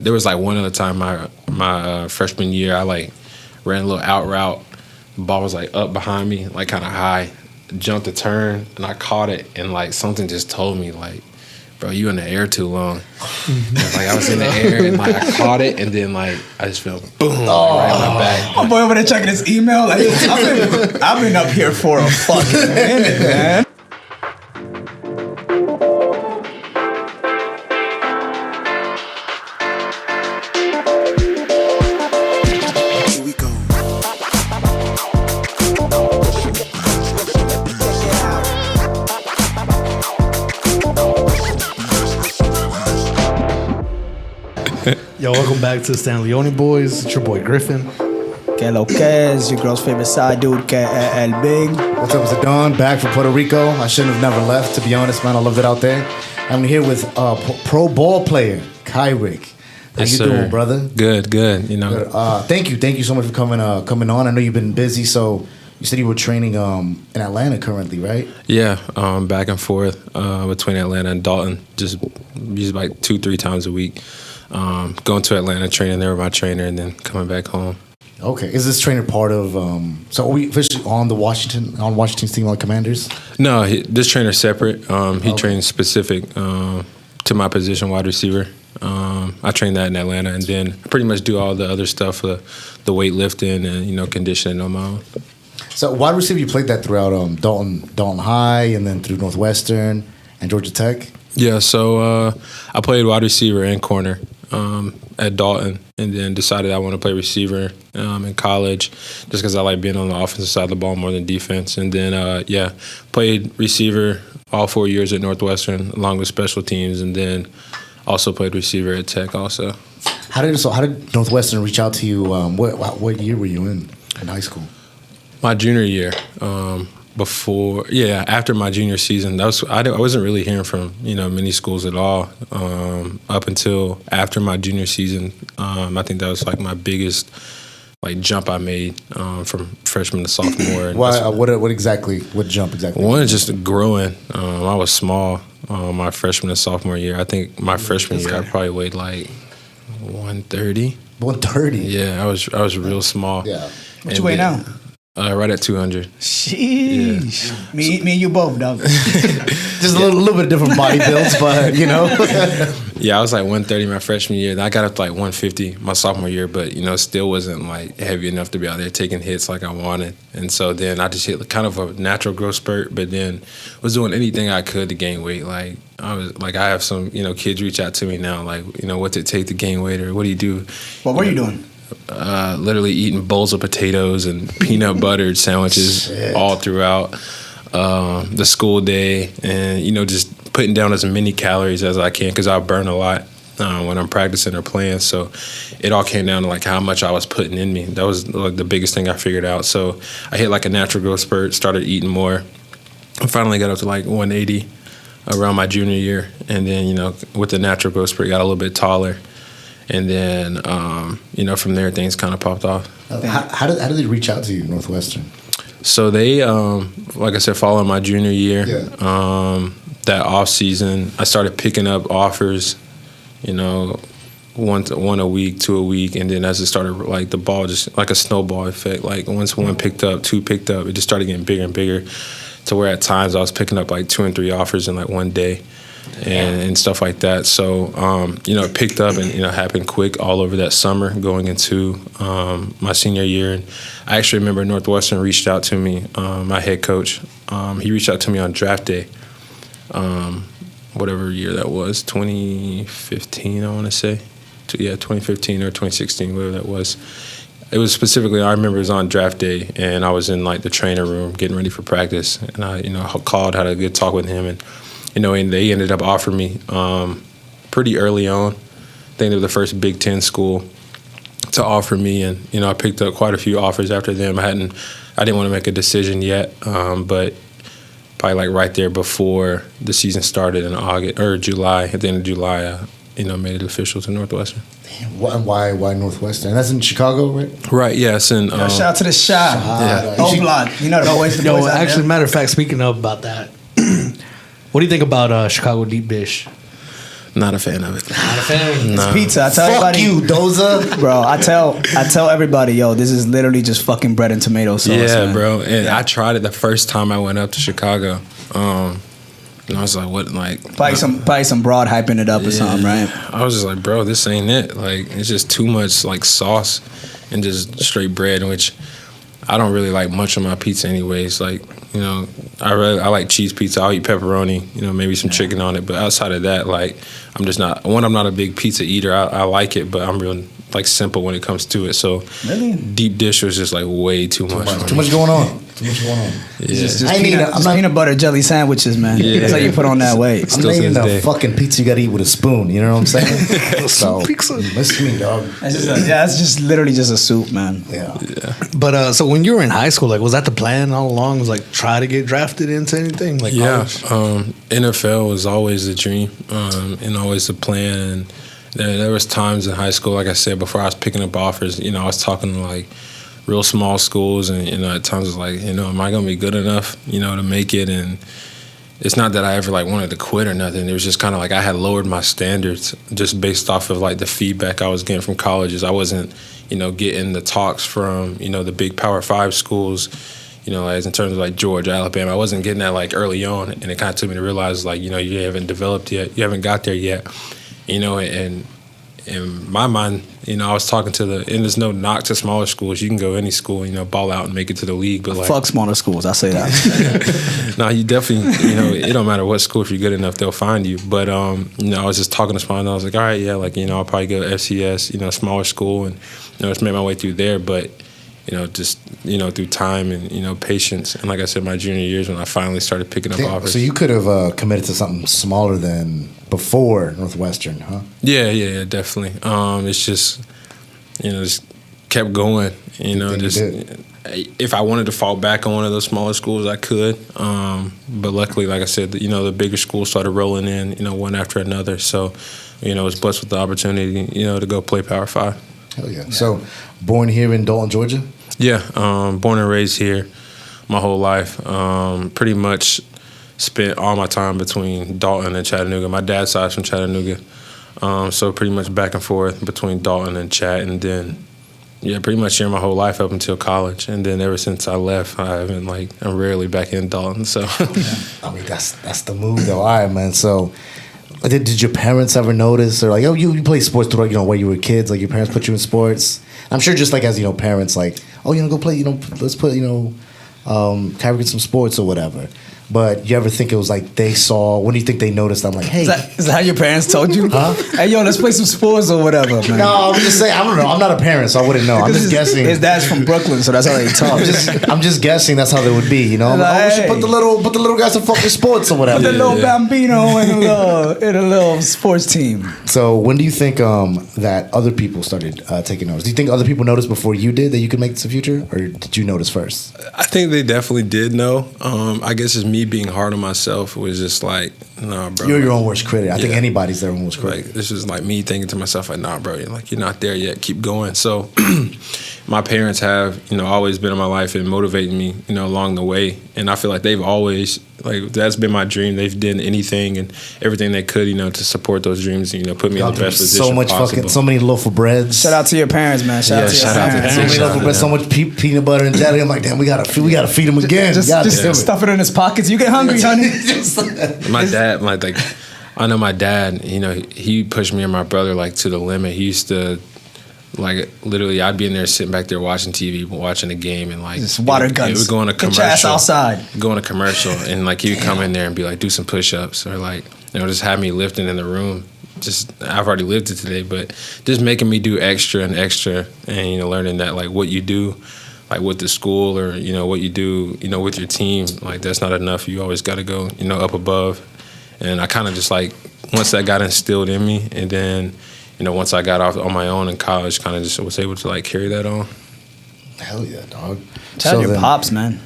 There was like one other time my freshman year, I like ran a little out route. The ball was like up behind me, like kind of high. Jumped a turn and I caught it, and like something just told me like, bro, you in the air too long. Like I was in the air and like I caught it, and then like I just felt boom like, right on my back. Oh boy, over there checking his email. Like I've been up here for a fucking minute, man. Yo, welcome back to the Stan Leone Boys. It's your boy Griffin. Que lo que es, your girl's favorite side dude, que el big. What's up, Zidane? Back from Puerto Rico. I shouldn't have never left, to be honest, man. I loved it out there. I'm here with pro ball player, Kyric. How you doing, brother? Good. You know. Good. Thank you so much for coming on. I know you've been busy, so you said you were training in Atlanta currently, right? Yeah, back and forth between Atlanta and Dalton, just like 2-3 times a week. Going to Atlanta, training there with my trainer, and then coming back home. Okay. Is this trainer part of? So are we officially on Washington's team on Commanders? No, this trainer's separate. He trains specific to my position, wide receiver. I train that in Atlanta, and then I pretty much do all the other stuff, the weightlifting and conditioning on my own. So wide receiver, you played that throughout Dalton High, and then through Northwestern and Georgia Tech. Yeah, so I played wide receiver and corner at Dalton, and then decided I want to play receiver in college just because I like being on the offensive side of the ball more than defense. And then, played receiver all 4 years at Northwestern along with special teams, and then also played receiver at Tech also. How did Northwestern reach out to you? What year were you in high school? My junior year. After my junior season, I wasn't really hearing from many schools at all up until after my junior season. I think that was like my biggest jump I made from freshman to sophomore. Why? What jump exactly? One is just growing. I was small my freshman and sophomore year. I think my freshman year I probably weighed like 130. 130. Yeah, I was real small. Yeah. What you weigh now? Right at 200. Sheesh. Yeah. Me and you both, dog. Just a little bit of different body builds, but Yeah, I was like 130 my freshman year. Then I got up to like 150 my sophomore year, but still wasn't like heavy enough to be out there taking hits like I wanted. And so then I just hit kind of a natural growth spurt, but then was doing anything I could to gain weight. Like I have some kids reach out to me now, like what's it take to gain weight, or what do you do? What were you doing? Literally eating bowls of potatoes and peanut buttered sandwiches all throughout the school day, and just putting down as many calories as I can because I burn a lot when I'm practicing or playing. So it all came down to like how much I was putting in me. That was like the biggest thing I figured out. So I hit like a natural growth spurt, started eating more. I finally got up to like 180 around my junior year, and then with the natural growth spurt got a little bit taller. And then, from there, things kind of popped off. How did they reach out to you, Northwestern? So they, like I said, following my junior year, that off season, I started picking up offers, one a week, 2 a week, and then as it started, like the ball just like a snowball effect. Like once one picked up, 2 picked up, it just started getting bigger and bigger, to where at times I was picking up like 2 and 3 offers in like one day. And stuff like that. So, it picked up and, happened quick all over that summer going into my senior year. And I actually remember Northwestern reached out to me, my head coach. He reached out to me on draft day, whatever year that was, 2015, I want to say. 2015 or 2016, whatever that was. It was specifically, I remember it was on draft day, and I was in like the trainer room getting ready for practice. And I, called, had a good talk with him, and and they ended up offering me pretty early on. I think they were the first Big Ten school to offer me, and I picked up quite a few offers after them. I didn't want to make a decision yet, but probably like right there before the season started in August or July. At the end of July, I made it official to Northwestern. Why Northwestern? That's in Chicago, right? Right. Yeah. It's in. Shout out to the shop. Yeah. O-Block. The boys. The boys actually, matter of fact, speaking of about that. What do you think about Chicago Deep Dish? Not a fan of it. Not a fan. No. It's pizza. I tell Fuck everybody, you, Doza. bro. I tell everybody, yo, this is literally just fucking bread and tomato sauce. Yeah, man. bro. And I tried it the first time I went up to Chicago. And I was like, what, like... Probably some broad hyping it up or something, right? I was just like, bro, this ain't it. Like, it's just too much, like, sauce and just straight bread, which I don't really like much on my pizza anyways. Like, you know, I like cheese pizza. I'll eat pepperoni, you know, maybe some chicken on it. But outside of that, like, I'm just not... One, I'm not a big pizza eater. I like it, but I'm real, like, simple when it comes to it. So Really? deep dish was just, like, way too much. Too much going on. Yeah. Just I ain't eating- I'm not- peanut butter jelly sandwiches, man. Yeah. That's how you put on that weight. I'm Still not to eating this a day. fucking pizza you gotta eat with a spoon. You know what I'm saying? So, listen to me, dog. That's just literally just a soup, man. Yeah. But so when you were in high school, like, was that the plan all along? Was like try to get drafted into anything? Like, Yeah, college? NFL was always the dream and always the plan. And there was times in high school, like I said, before I was picking up offers, you know, I was talking to like real small schools, and you know, at times it's like, you know, am I gonna be good enough, you know, to make it? And it's not that I ever like wanted to quit or nothing. It was just kind of like I had lowered my standards just based off of like the feedback I was getting from colleges. I wasn't, you know, getting the talks from, you know, the big Power 5 schools, you know, as in terms of like Georgia, Alabama. I wasn't getting that like early on, and it kind of took me to realize like, you know, you haven't developed yet, you haven't got there yet, you know. And in my mind, you know, I was talking to and there's no knock to smaller schools. You can go any school, you know, ball out and make it to the league. But like, Fuck smaller schools. I say that. no, you definitely, you know, it don't matter what school. If you're good enough, they'll find you. But, you know, I was just talking to small, and I was like, all right, yeah, like, you know, I'll probably go to FCS, you know, smaller school, and, you know, just made my way through there. But, you know, just, you know, through time and, you know, patience. And like I said, my junior years when I finally started picking up offers. So you could have committed to something smaller than before Northwestern, huh? Yeah, definitely. It's just, you know, just kept going. You know, think you just if I wanted to fall back on one of those smaller schools, I could. But luckily, like I said, you know, the bigger schools started rolling in, you know, one after another. So, you know, I was blessed with the opportunity, you know, to go play Power 5. Hell yeah. So, born here in Dalton, Georgia? Yeah, born and raised here my whole life. Pretty much spent all my time between Dalton and Chattanooga. My dad's side's from Chattanooga. So pretty much back and forth between Dalton and Chat. And then, yeah, pretty much here my whole life up until college. And then ever since I left, I'm rarely back in Dalton. So, I mean, that's the move, though. All right, man. So, did your parents ever notice, or like, oh, you play sports throughout, you know, while you were kids? Like, your parents put you in sports? I'm sure just like as, you know, parents, like, oh, you know, go play, you know, let's put, you know, Kyric in some sports or whatever. But you ever think it was like they saw, when do you think they noticed? I'm like, hey. Is that how your parents told you? Huh? Hey, yo, let's play some sports or whatever, man. No, I'm just saying, I don't know. I'm not a parent, so I wouldn't know. I'm just guessing. His dad's from Brooklyn, so that's how they talk. I'm just guessing that's how they would be, you know? Like, oh, we should put the little guys to fucking sports or whatever. Put the little bambino in a little sports team. So when do you think that other people started taking notice? Do you think other people noticed before you did that you could make this a future, or did you notice first? I think they definitely did know. I guess it's me being hard on myself was just like, nah, bro. You're your own worst critic. I think Yeah. anybody's their own worst critic. Like, this is like me thinking to myself, like, nah, bro, you're not there yet. Keep going. So my parents have, you know, always been in my life and motivating me, you know, along the way. And I feel like they've always, like, that's been my dream. They've done anything and everything they could, you know, to support those dreams and, you know, put me in the best position so much possible. so many loaf of breads. Shout out to your parents, man. Shout out to your shout out to parents. So many loaf of bread, so much peanut butter and jelly. I'm like, damn, we gotta feed him again. Just stuff it in his pockets. You get hungry, honey. My dad, like, I know my dad, you know, he pushed me and my brother, like, to the limit. He used to, like, literally, I'd be in there sitting back there watching TV, watching a game, and, like, Just water guns. It would go on a Get your ass commercial. outside. Go on a commercial, and, like, he would come in there and be like, do some push-ups, or, like, you know, just have me lifting in the room. Just, I've already lived it today, but just making me do extra and extra, and, you know, learning that, like, what you do, like, with the school, or, you know, what you do, you know, with your team, like, that's not enough. You always got to go, you know, up above. And I kind of just, like, once that got instilled in me, and then, you know, once I got off on my own in college, kind of just was able to, like, carry that on. Hell yeah, dog. Tell your pops, man.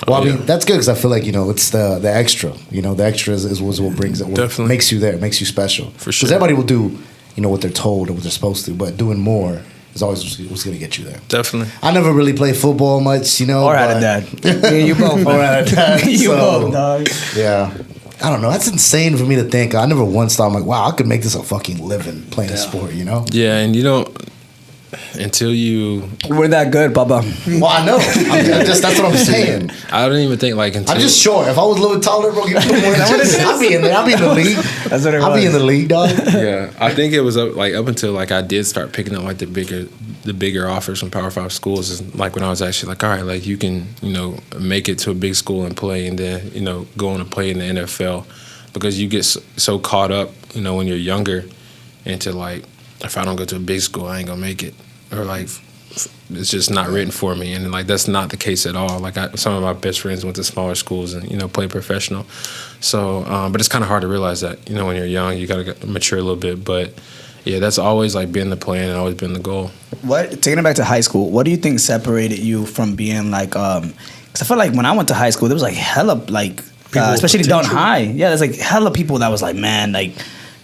Well, I yeah. mean, that's good because I feel like, you know, it's the extra. You know, the extra is what brings it, what Definitely. makes you there, makes you special. For sure. Because everybody will do, you know, what they're told or what they're supposed to, but doing more is always what's going to get you there. Definitely. I never really played football much, you know. Or had a dad. Yeah, you both. Or had a dad. You so, both, dog. Yeah. I don't know. That's insane for me to think. I never once thought, I'm like, wow, I could make this a fucking living playing a sport, you know? Yeah, and you don't until you. We're that good, Papa. Well, I know. That's what I'm saying. I don't even think like until. I'm just short. If I was a little bit taller, bro, give me more I'll be in there. I'll be in the league. That's what it I'll was. be in the league, dog. Yeah, I think it was up until like I did start picking up like the bigger offers from Power 5 schools. Is like when I was actually like, all right, like you can make it to a big school and play, and then go on and play in the NFL, because you get so caught up when you're younger into like, if I don't go to a big school, I ain't gonna make it, or like it's just not written for me, and like that's not the case at all. Like some of my best friends went to smaller schools and played professional, so but it's kind of hard to realize that when you're young, you gotta mature a little bit. But yeah, that's always like been the plan and always been the goal. Taking it back to high school, what do you think separated you from being like? Because I feel like when I went to high school, there was like hella like, especially Dalton High. Yeah, there's like hella people that was like, man, like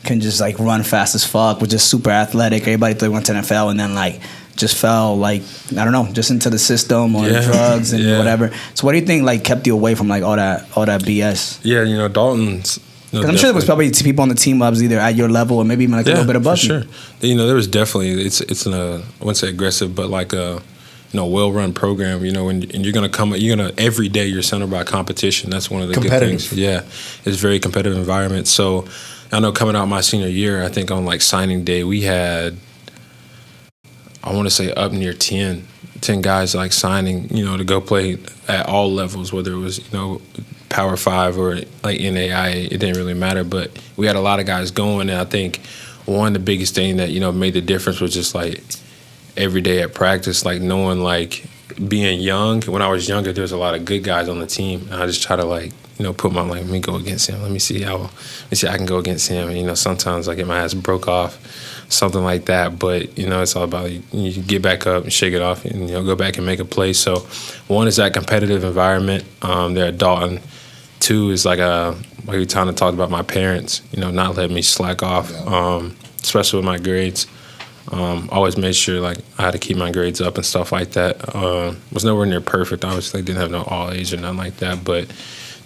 can just like run fast as fuck, was just super athletic. Everybody thought they went to NFL, and then like just fell like, I don't know, just into the system or drugs and whatever. So what do you think like kept you away from like all that BS? Yeah, Dalton's. Because I'm sure there was probably people on the team ups either at your level or maybe even like a little bit above for sure. There was definitely it's I wouldn't say aggressive, but like a well-run program. And you're gonna every day you're surrounded by competition. That's one of the good things. Yeah, it's a very competitive environment. So I know coming out my senior year, I think on like signing day we had, I want to say up near 10 guys like signing, to go play at all levels, whether it was Power 5 or like NAI, it didn't really matter. But we had a lot of guys going, and I think one of the biggest thing that made the difference was just like every day at practice, like knowing, like being young. When I was younger, there was a lot of good guys on the team, and I just try to like put my let me go against him. Let me see I can go against him. And sometimes I get my ass broke off, something like that. But it's all about you get back up and shake it off, and go back and make a play. So one is that competitive environment there at Dalton. Two is like we kind of talked about my parents, not letting me slack off, especially with my grades. Always made sure like I had to keep my grades up and stuff like that. Was nowhere near perfect. Obviously, didn't have no all A's or nothing like that, but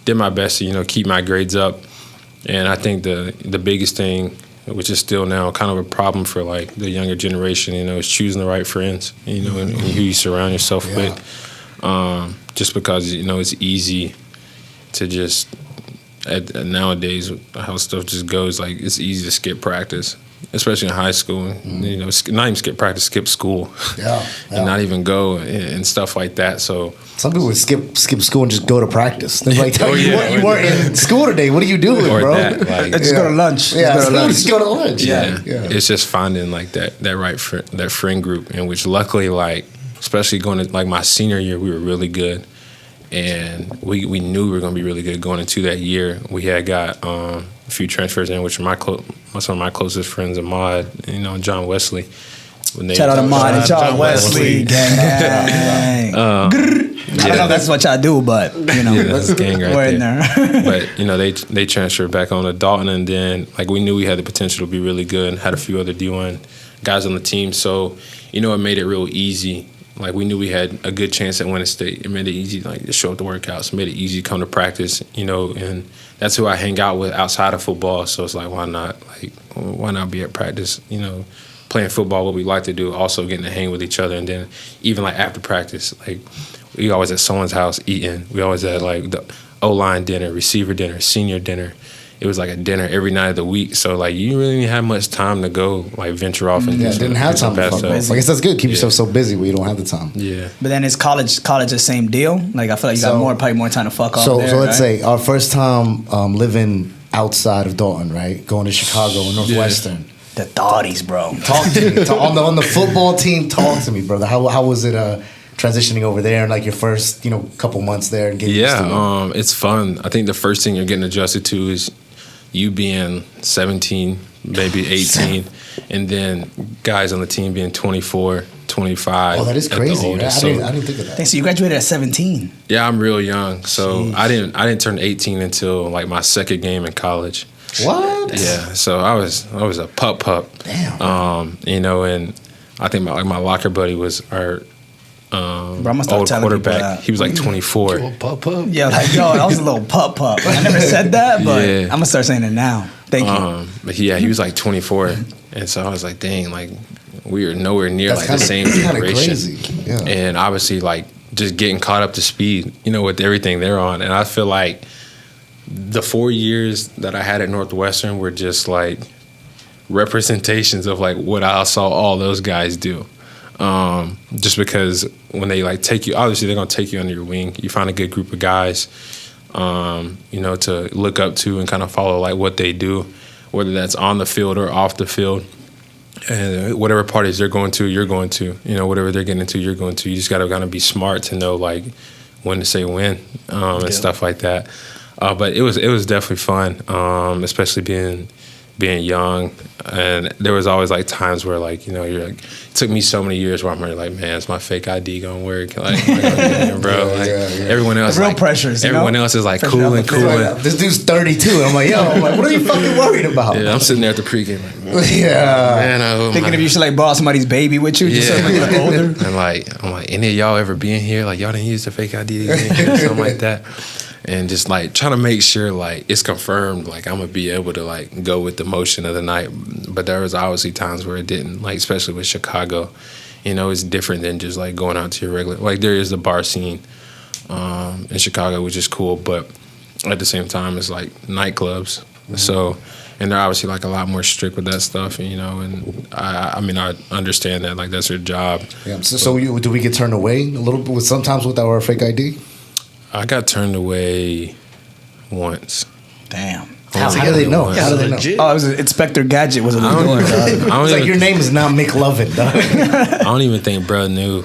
did my best to keep my grades up. And I think the biggest thing, which is still now kind of a problem for like the younger generation, is choosing the right friends, and who you surround yourself with. Just because it's easy to just nowadays how stuff just goes, like it's easy to skip practice, especially in high school. Not even skip practice, skip school, and not even go and stuff like that. So some people would skip school and just go to practice. They're like, you weren't in school today. What are you doing, bro? That, like, just go to lunch. Just go to lunch. Yeah. It's just finding like that right that friend group, in which luckily, like especially going to like my senior year, we were really good. And we knew we were going to be really good going into that year. We had got a few transfers in, which are some of my closest friends, Ahmad, John Wesley. Shout out to Ahmad and John Wesley. Gang. I don't know if that's what y'all do, but, that's gang right we're in there. But, they transferred back on to Dalton, and then, like, we knew we had the potential to be really good and had a few other D1 guys on the team. So, it made it real easy. Like, we knew we had a good chance at winning state. It made it easy, like, to show up to workouts. It made it easy to come to practice, and that's who I hang out with outside of football. So it's like, why not be at practice, playing football, what we like to do, also getting to hang with each other. And then even, like, after practice, like, we always at someone's house eating. We always had, like, the O-line dinner, receiver dinner, senior dinner. It was like a dinner every night of the week. So, like, you really didn't have much time to go, like, venture off and didn't have time to fuck. I guess that's good. Keep yourself so busy where you don't have the time. Yeah. But then is college the same deal? Like, I feel like you got probably more time to fuck off there, So let's say our first time living outside of Dalton, right? Going to Chicago and Northwestern. Yeah. The Thotties, bro. Talk to me. On the football team, talk to me, brother. How was it transitioning over there and like your first, couple months there and getting used to it? It's fun. I think the first thing you're getting adjusted to is you being 17, maybe 18, and then guys on the team being 24, 25. Oh, that is crazy. Right? I didn't think of that. So you graduated at 17. Yeah, I'm real young. So jeez. I didn't turn 18 until like my second game in college. What? Yeah. So I was a pup. Damn. And I think my locker buddy was I'ma start old telling people quarterback. that. He was like 24. Oh, pup. Yeah, like, yo, I was a little pup. I never said that, but Yeah. I'm gonna start saying it now. Thank you. But yeah, he was like 24, and so I was like, dang, like we are nowhere near That's like kinda, the same kinda generation. crazy. Yeah. And obviously, like just getting caught up to speed, with everything they're on. And I feel like the 4 years that I had at Northwestern were just like representations of like what I saw all those guys do. Just because when they like take you, obviously they're gonna take you under your wing. You find a good group of guys, to look up to and kind of follow like what they do, whether that's on the field or off the field. And whatever parties they're going to, you're going to. Whatever they're getting into, you're going to. You just gotta kind of be smart to know like when to say when, and stuff like that. But it was definitely fun, especially being young. And there was always like times where like, you're like, it took me so many years where I'm like, man, is my fake ID gonna work? Like, bro, everyone else, The real like, pressures, everyone else is like cooling. This dude's 32. I'm like, what are you fucking worried about? Yeah, I'm sitting there at the pregame like, man, Thinking if you should like borrow somebody's baby with you, just so you look older. And I'm like, any of y'all ever been here? Like, y'all didn't use the fake ID, something like that. And just like trying to make sure like it's confirmed, like I'm gonna be able to like go with the motion of the night. But there was obviously times where it didn't, like especially with Chicago, it's different than just like going out to your regular, like there is the bar scene in Chicago, which is cool, but at the same time it's like nightclubs. Mm-hmm. So, and they're obviously like a lot more strict with that stuff, and I mean I understand that, like that's their job. Yeah. So do we get turned away a little bit sometimes with our fake ID? I got turned away once. Damn. How do they know? How do they know? Oh, it was Inspector Gadget was a I don't It's like your name is not McLovin, dog. I don't even think bro knew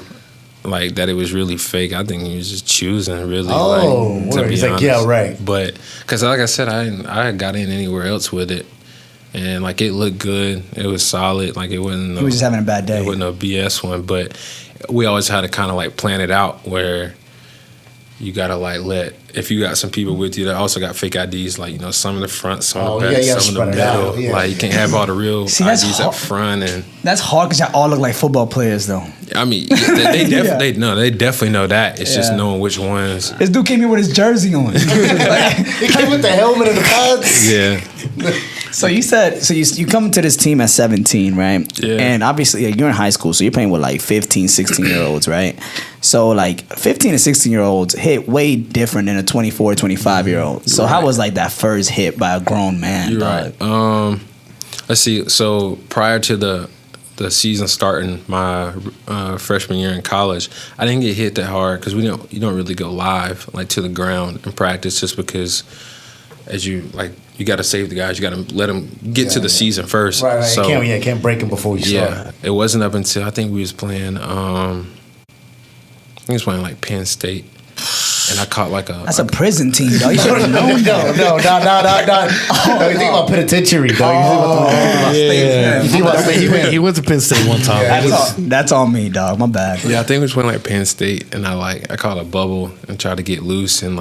like that it was really fake. I think he was just choosing really. Oh, to be he's honest. like, yeah, right. But because like I said, I got in anywhere else with it, and like it looked good. It was solid. Like it wasn't. He was just having a bad day. It wasn't a BS one, but we always had to kind of like plan it out where you gotta like if you got some people with you that also got fake IDs, like some in the front, some in the back, some in the middle. Yeah. Like you can't have all the real IDs up front, and that's hard because y'all all look like football players, though. I mean, they definitely know that. It's just knowing which ones. This dude came here with his jersey on. He came with the helmet and the pads. Yeah. So you said, you come to this team at 17, right? Yeah. And obviously you're in high school, so you're playing with like 15, 16-year-olds, right? So like 15 and 16-year-olds hit way different than a 24, 25-year-old. So how was like that first hit by a grown man? You're right. Let's see. So prior to the season starting, my freshman year in college, I didn't get hit that hard because you don't really go live like to the ground in practice, just because as you got to save the guys. You got to let them get to the season first. Right. So, you can't break them before you start. Yeah, it wasn't up until I think we was playing. I think we was playing like Penn State, and I caught like a. That's a prison team, though. You should have known. No. No, you think about penitentiary, dog. He went to Penn State one time. That's on me, dog. My bad. Yeah, I think we was playing like Penn State, and I caught a bubble and tried to get loose, and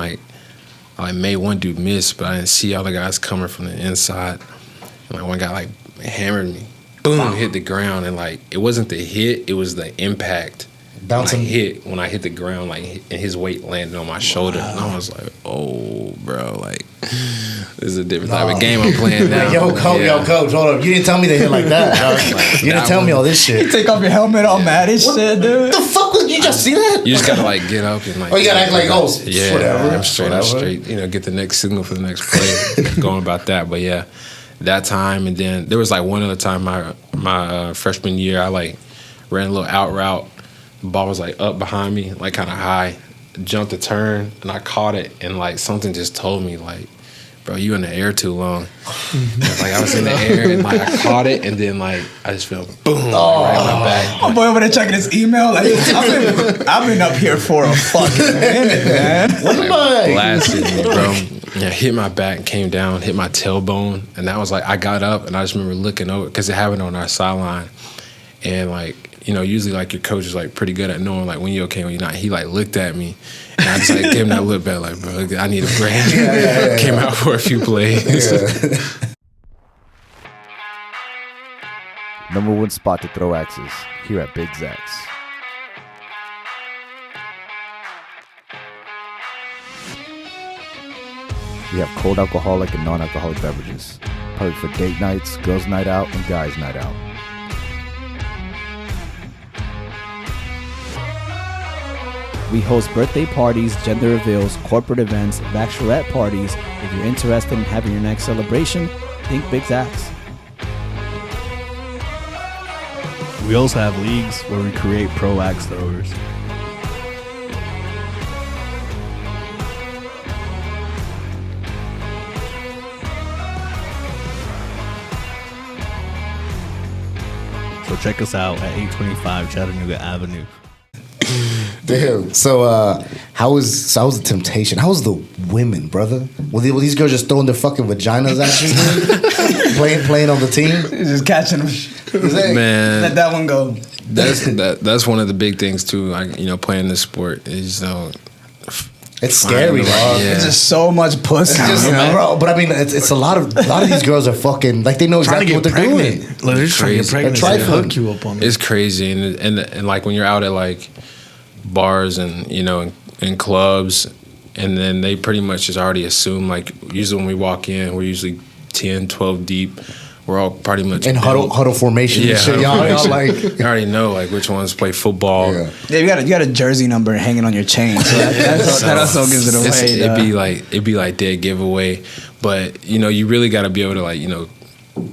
I made one dude miss, but I didn't see all the guys coming from the inside. And one guy hammered me, boom, hit the ground, and it wasn't the hit, it was the impact. Bouncing. When I hit the ground, and his weight landed on my shoulder, and I was like, "Oh, bro, this is a different type of game I'm playing now." Yo, coach, hold up! You didn't tell me to hit like that. You didn't tell me all this shit. You take off your helmet, all mad as shit, dude. What the fuck was you just see that? You just gotta get up and you gotta act like whatever. I'm straight. Get the next signal for the next play. Going about that, but yeah, that time, and then there was one other time my freshman year, I ran a little out route. The ball was up behind me, kind of high. Jumped a turn, and I caught it, and something just told me, bro, you in the air too long. I was in the air, and I caught it, and then I just felt boom right in my back. My boy over there checking his email. I've been up here for a fucking minute, man. Blasted me, bro. Yeah, hit my back, came down, hit my tailbone, and that was I got up, and I just remember looking over because it happened on our sideline, and usually your coach is pretty good at knowing when you're okay, when you're not. He looked at me, and I just gave him that look back bro, I need a break. Came out for a few plays. Number one spot to throw axes here at Big Zach's. We have cold alcoholic and non-alcoholic beverages. Perfect for date nights, girls' night out, and guys' night out. We host birthday parties, gender reveals, corporate events, bachelorette parties. If you're interested in having your next celebration, think Big Zach's. We also have leagues where we create pro axe throwers. So check us out at 825 Chattanooga Avenue. Damn. So, how was the temptation? How was the women, brother? Were these girls just throwing their fucking vaginas at you, playing on the team? Just catching them. Man, Let that one go. That's one of the big things too. Like, playing this sport is it's scary, dog. Yeah. It's just so much pussy. Bro, but I mean, it's a lot of these girls are fucking like they know exactly what they're doing. Like, they're just trying to get pregnant. They're They hook you up on it. It's crazy, and like when you're out at like bars and in clubs, and then they pretty much just already assume, like, usually when we walk in, we're usually 10, 12 deep. We're all pretty much in huddle formation. Yeah, and shit. Y'all like you already know like which ones play football. Yeah, you got a jersey number hanging on your chain, so that also gives it away. It'd be like dead giveaway, but you really got to be able to like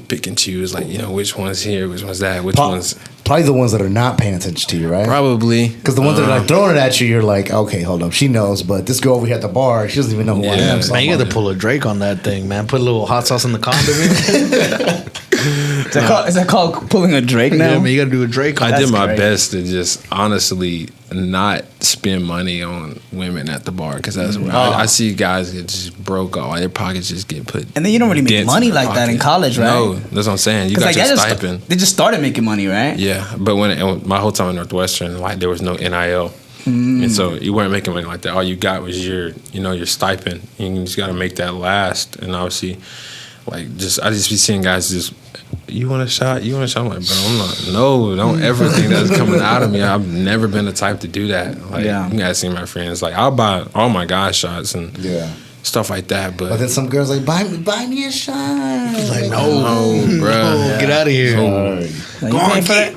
pick and choose, like which one's here, which one's that, which one's probably the ones that are not paying attention to you, right? Probably, because the ones that are like throwing it at you, you're like, okay, hold up, she knows, but this girl over here at the bar, she doesn't even know who I am. Man, you got to pull a Drake on that thing, man. Put a little hot sauce in the condom. Is that called pulling a Drake now? Yeah, man, you got to do a Drake. I did my best to just honestly not spend money on women at the bar, because that's where I see guys get just broke off. Their pockets just get put. And then you don't really make money like that in college, right? No, that's what I'm saying. You got your stipend. They just started making money, right? Yeah, but my whole time at Northwestern, like there was no NIL. And so you weren't making money like that. All you got was your stipend. You just got to make that last. And obviously, like, I just be seeing guys just, you want a shot? I'm like, bro, I'm not. No, don't ever think that's coming out of me. I've never been the type to do that. Like, you guys see my friends. Like, I'll buy all my guys shots and stuff like that. But then some girls like, buy me a shot. Like, no, bro, get out of here.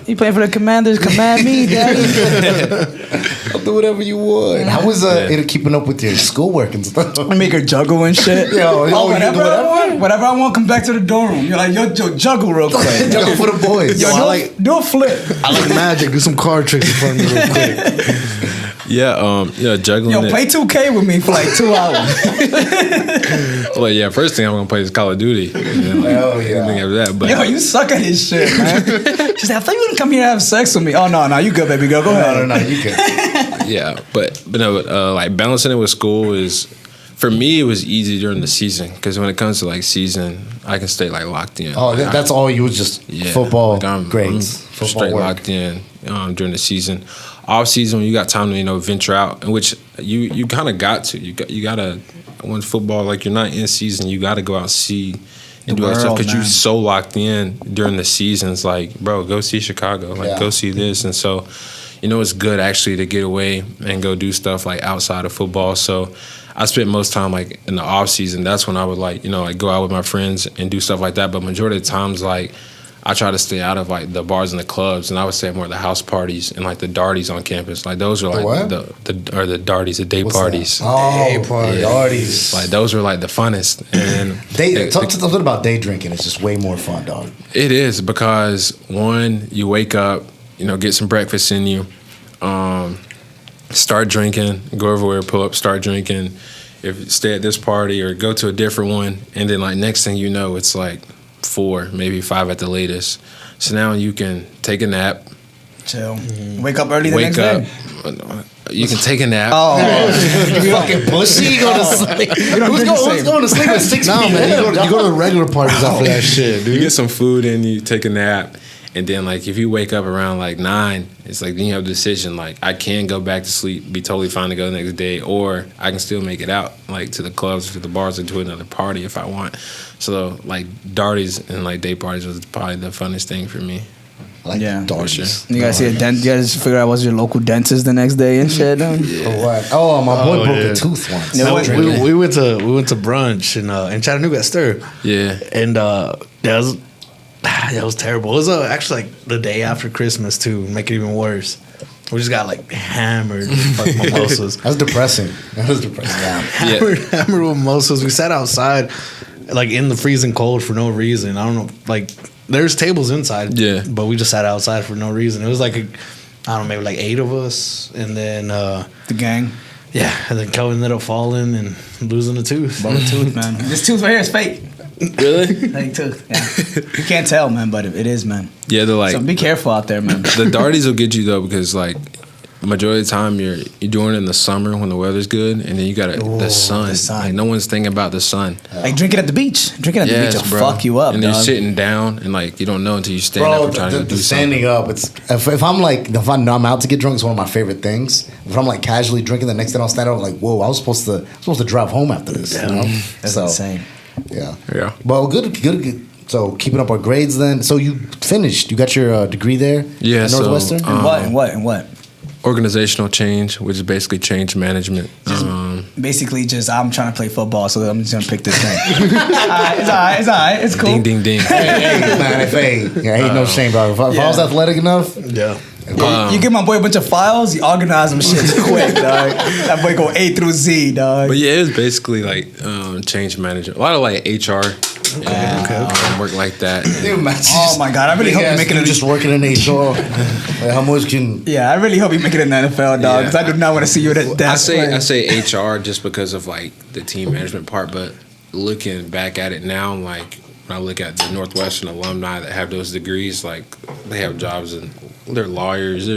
You playing for the Commanders? Command me, daddy. I'll do whatever you want. How was it keeping up with your schoolwork and stuff? I make her juggle and shit. Whatever I want, come back to the dorm room. You're like, yo, juggle real quick. Juggle for the boys. Yo, do a flip. I like magic. Do some card tricks in front of me real quick. Juggling. Yo, play 2K with me for like 2 hours. Well, yeah, first thing I'm gonna play is Call of Duty. Hell yeah. After that, but yo, you suck at this shit, man. She said, I thought you wouldn't come here to have sex with me. Oh no, you good, baby girl. Go ahead. No, you good. Yeah, but no, like balancing it with school is, for me, it was easy during the season, because when it comes to like season, I can stay like locked in. Oh, that's all you was just football grades. I'm football straight work. locked in during the season. Off season, when you got time to venture out, in which you kind of got to. You gotta, when football, like, you're not in season, you got to go out and see and do other stuff, because you're so locked in during the seasons. Like, bro, go see Chicago, like go see this, and so it's good actually to get away and go do stuff like outside of football. So I spent most time like in the off season. That's when I would like go out with my friends and do stuff like that. But majority of the times, like, I try to stay out of like the bars and the clubs, and I would say more the house parties and like the darties on campus. Like, those are like the darties, the day parties. Day parties. Darties. Like, those were like the funnest. And talk about day drinking. It's just way more fun, dog. It is, because one, you wake up, get some breakfast in you, start drinking, go everywhere, pull up, start drinking. If you stay at this party or go to a different one, and then like next thing you know, it's like 4, maybe 5 at the latest. So now you can take a nap, chill, wake up early the next day. You can take a nap. Oh, you fucking pussy! You go to sleep. Who's going to sleep at 6 p.m.? No, man, you go to the regular parties after that shit, dude. You get some food and you take a nap. And then, like, if you wake up around, like, 9, it's like, then you have a decision. Like, I can go back to sleep, be totally fine to go the next day, or I can still make it out, like, to the clubs, to the bars, or to another party if I want. So, like, darties and, like, day parties was probably the funnest thing for me. I like Yeah. Darties. You guys see a dent? You guys figure out what's your local dentist the next day and shit. Or what? Oh, my boy broke yeah. a tooth once. Yeah, No, what- we went to brunch in Chattanooga at Stir. Yeah. And that was terrible. It was actually like the day after Christmas too. Make it even worse. We just got like hammered with like mimosas. That's depressing. That was depressing. Yeah. Hammered with mimosas. We sat outside, like in the freezing cold for no reason. I don't know, like there's tables inside. Yeah. But we just sat outside for no reason. It was like I don't know, maybe like 8 of us, and then The gang. yeah, and then Kelvin ended up falling and losing a tooth. Bro, the tooth, man. This tooth right here is fake. Really? Fake tooth. Yeah. You can't tell, man, but it is, man. Yeah, they're like So be careful out there, man. the Darties will get you though because like majority of the time you're doing it in the summer when the weather's good, and then you got the sun. the sun. Like no one's thinking about the sun. Like drinking at the beach. Drinking at the beach will fuck you up, And dog. you're sitting down, and like you don't know until you stand Bro, up and trying to the do standing up, it's if I'm out to get drunk, it's one of my favorite things. If I'm like casually drinking, the next day I'll stand up, I'm like, whoa, I was supposed to drive home after this. You know? That's So, insane. Yeah. Yeah. Well, good. So keeping up our grades then. So you finished. You got your degree there? Yeah, At so, Northwestern? And what? Organizational change, which is basically change management. Basically, just I'm trying to play football, so I'm just gonna pick this thing. It's all right. It's cool. Ding, ding, ding. Hey, man, ain't no shame, bro. If I was athletic enough, Yeah. You give my boy a bunch of files, you organize them shit quick, dog. That boy go A through Z, dog. But yeah, it was basically like change management. A lot of like HR. Work like that. Oh my God, I really hope you're making it. just working in HR. Like, how much can? Yeah, I really hope you make it in the NFL, dog. Because I do not want to see you at that desk. I say HR just because of like the team management part, but looking back at it now, like when I look at the Northwestern alumni that have those degrees, like they have jobs and they're lawyers.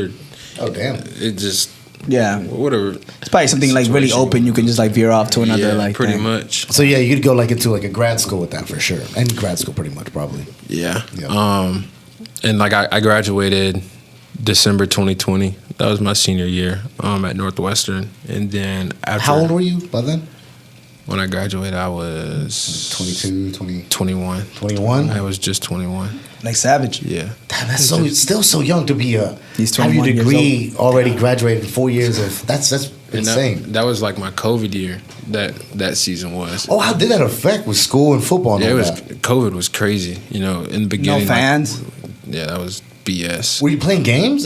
Oh damn! It just Yeah, whatever. it's probably something like really open. You can just like veer off to another like pretty thing. much. So yeah, you'd go like into like a grad school with that for sure. Any grad school, pretty much, probably. Yeah. Yeah. And like I graduated December 2020. That was my senior year at Northwestern. And then after How old were you by then? when I graduated, I was 22, 20, 21. 21? I was just 21. Like Savage. Yeah. Damn, that's still so young to be He's have your 21 years degree already graduated 4 years of that's And insane. that was like my COVID year. That season was. Oh, how did that affect with school and football? And Yeah, it all was. that? COVID was crazy. You know, in the beginning. No fans. Yeah, that was BS. Were you playing games?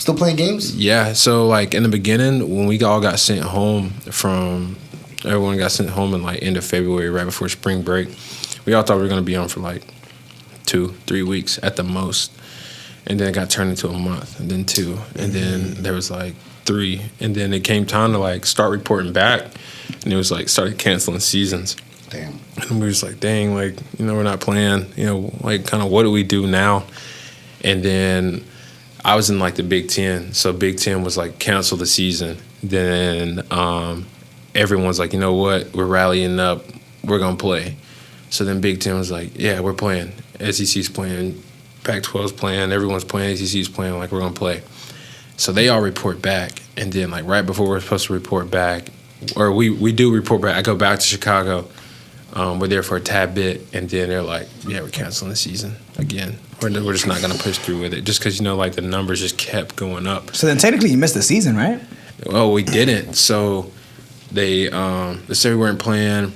Still playing games? Yeah, so like in the beginning, when we all got sent home everyone got sent home in like end of February, right before spring break. We all thought we were gonna be on for like 2-3 weeks at the most, and then it got turned into a month, and then 2, and then there was like 3, and then it came time to like start reporting back, and it was like started canceling seasons. Damn. And we were just like, dang, like, you know, we're not playing, you know, like kind of what do we do now? And then I was in like the Big Ten. So Big Ten was like cancel the season. Then everyone's like, you know what? We're rallying up. We're going to play. So then Big Ten was like, yeah, we're playing. SEC's playing. Pac-12's playing. Everyone's playing. ACC's playing. Like, we're going to play. So they all report back. And then like right before we're supposed to report back, or we do report back, I go back to Chicago. We're there for a tad bit, and then they're like, yeah, we're canceling the season again. We're just not going to push through with it just because, you know, like the numbers just kept going up. So then technically you missed the season, right? Oh, we didn't. So they said we weren't playing.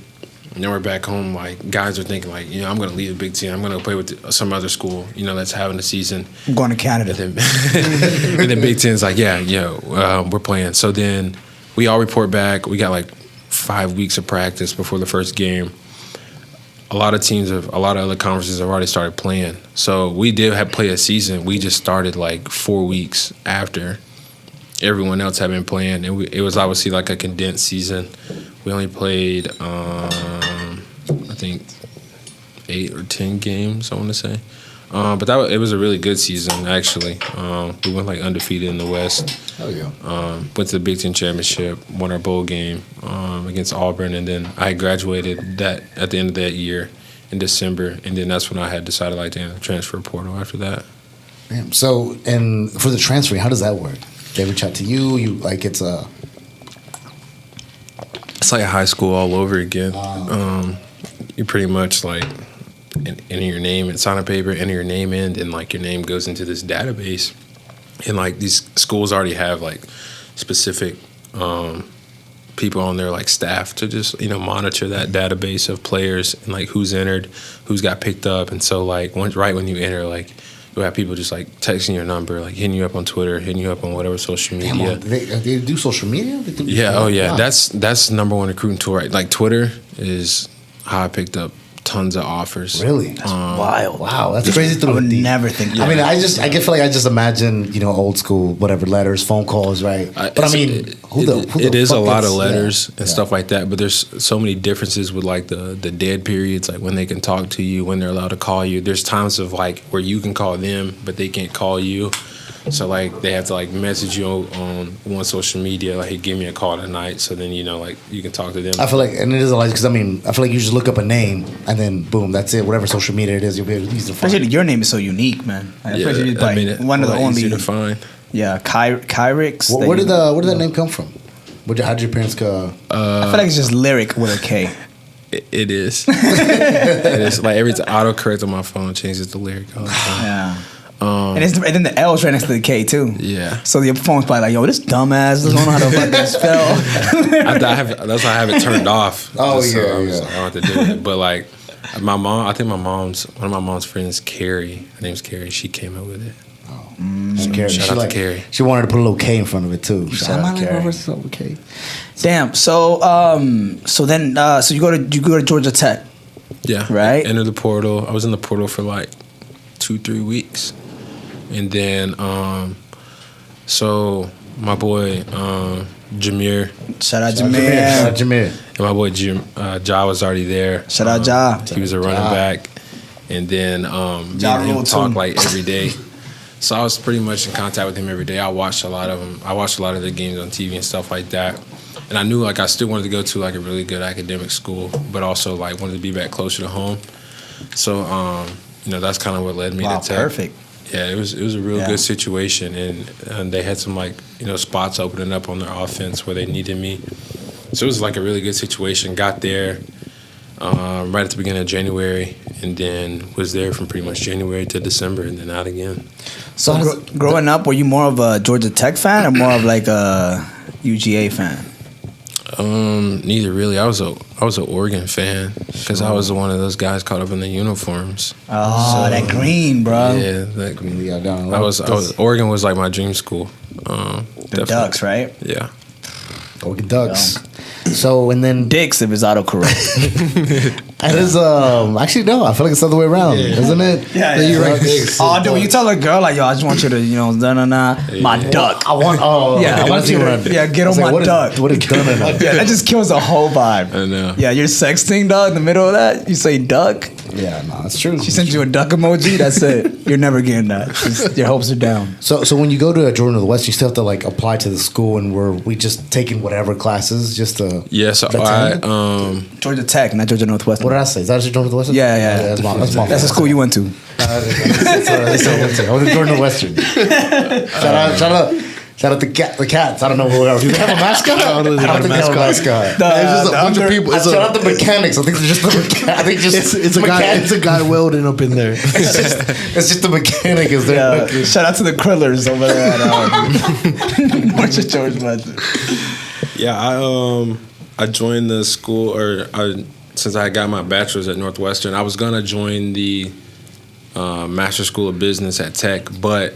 And then we're back home. Like, guys are thinking, like, you know, I'm going to leave the Big Ten. I'm going to play with some other school, you know, that's having a season. I'm going to Canada. And then Big Ten's like, we're playing. So then we all report back. We got like 5 weeks of practice before the first game. A lot of other conferences have already started playing. So we did play a season. We just started like 4 weeks after everyone else had been playing. And it was obviously like a condensed season. We only played, I think, 8 or 10 games, I want to say. But it was a really good season, actually. We went like undefeated in the West. Oh, yeah. Went to the Big Ten Championship, won our bowl game against Auburn, and then I graduated that at the end of that year in December, and then that's when I had decided like to transfer portal after that. Damn. So, and for the transferring, how does that work? They reach out to you. You like it's like high school all over again. You pretty much like enter your name and sign a paper, enter your name in, and like your name goes into this database. And like these schools already have like specific people on their like staff to just monitor that database of players and like who's entered, who's got picked up. And so like right when you enter, like you'll have people just like texting your number, like hitting you up on Twitter, hitting you up on whatever social media. They do social media? Yeah, oh yeah. Wow. That's the number one recruiting tool, right? Like Twitter is how I picked up tons of offers. Really? That's wild. Wow, that's crazy. I would never think. I mean, I feel like I just imagine, old school, whatever, letters, phone calls, right? But I mean, it is a lot of letters and stuff like that. But there's so many differences with like the dead periods, like when they can talk to you, when they're allowed to call you. There's times of like where you can call them, but they can't call you. So like they have to like message you on one social media, like, hey, give me a call tonight. So then like you can talk to them. I feel like, and it is a lot because I feel like you just look up a name and then boom, that's it. Whatever social media it is, you'll be able to use the phone. Especially your name is so unique, man. Especially one of the only easy to find. Yeah, Kyric. Where did that name come from? How did your parents go? I feel like it's just lyric with a K. It is. It is like every time autocorrect on my phone changes the lyric all the time. Yeah. And then the L's right next to the K too. Yeah. So your phone's probably like, yo, this dumbass doesn't know how to fucking spell. That's why I have it turned off. Oh just yeah, so I don't have to do it. But like my mom, I think one of my mom's friends, Carrie. Her name's Carrie. She came up with it. Shout out to Carrie. She wanted to put a little K in front of it too. Shout out to Carrie. Okay. Damn. So you go to Georgia Tech. Yeah. Right. Enter the portal. I was in the portal for like 2-3 weeks. And then, so my boy Jameer. Shout out Jameer. And my boy Ja was already there. Shout out Ja. He was a running back. And then me and him talk like every day. So I was pretty much in contact with him every day. I watched a lot of them. I watched a lot of their games on TV and stuff like that. And I knew like I still wanted to go to like a really good academic school, but also like wanted to be back closer to home. So that's kind of what led me to Tech. Perfect. Yeah, it was a real good situation, and they had some like spots opening up on their offense where they needed me. So it was like a really good situation. Got there right at the beginning of January, and then was there from pretty much January to December, and then out again. So growing up, were you more of a Georgia Tech fan or more of like a UGA fan? Neither really. I was an Oregon fan because I was one of those guys caught up in the uniforms. Oh, that green, bro. Yeah, that green. I was Oregon was like my dream school. The Ducks, right? Yeah. Oregon Ducks. So and then Dicks if it's autocorrect. It is actually no, I feel like it's the other way around, isn't it? Yeah. You're right, Dicks. Oh, dude, when you tell a girl like, yo, I just want you to, my duck. I want I want you to get on my duck. What is done? Yeah, that just kills the whole vibe. I know. Yeah, you're sexting, dog, in the middle of that. You say duck. Yeah, no, that's true. She sends you a duck emoji. That's it. You're never getting that. Your hopes are down. So when you go to Georgia Northwestern, you still have to like apply to the school, and were we just taking whatever classes just to? Yeah, so Georgia Tech, not Georgia Northwestern. What did I say? Is that Georgia Northwestern? Yeah. That's the school you went to. I went to Georgia Northwestern. Shout out the Cats. I don't know who. Do they have a mascot? I don't think they have a mascot. It's just a bunch of people. Shout out the mechanics. I think they're just the mechanics. I think it's a guy welding up in there. It's just the mechanic is there. Yeah. Shout out to the Krillers over there at North George Western. Yeah, I joined the school, since I got my bachelor's at Northwestern, I was gonna join the Master's School of Business at Tech, but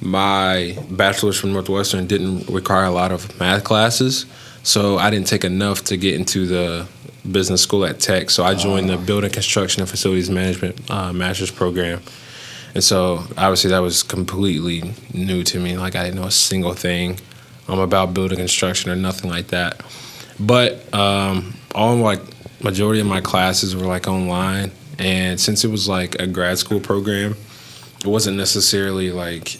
my bachelor's from Northwestern didn't require a lot of math classes, so I didn't take enough to get into the business school at Tech. So I joined the Building Construction and Facilities Management Master's program. And so obviously that was completely new to me. Like I didn't know a single thing about building construction or nothing like that. But majority of my classes were like online, and since it was like a grad school program, it wasn't necessarily like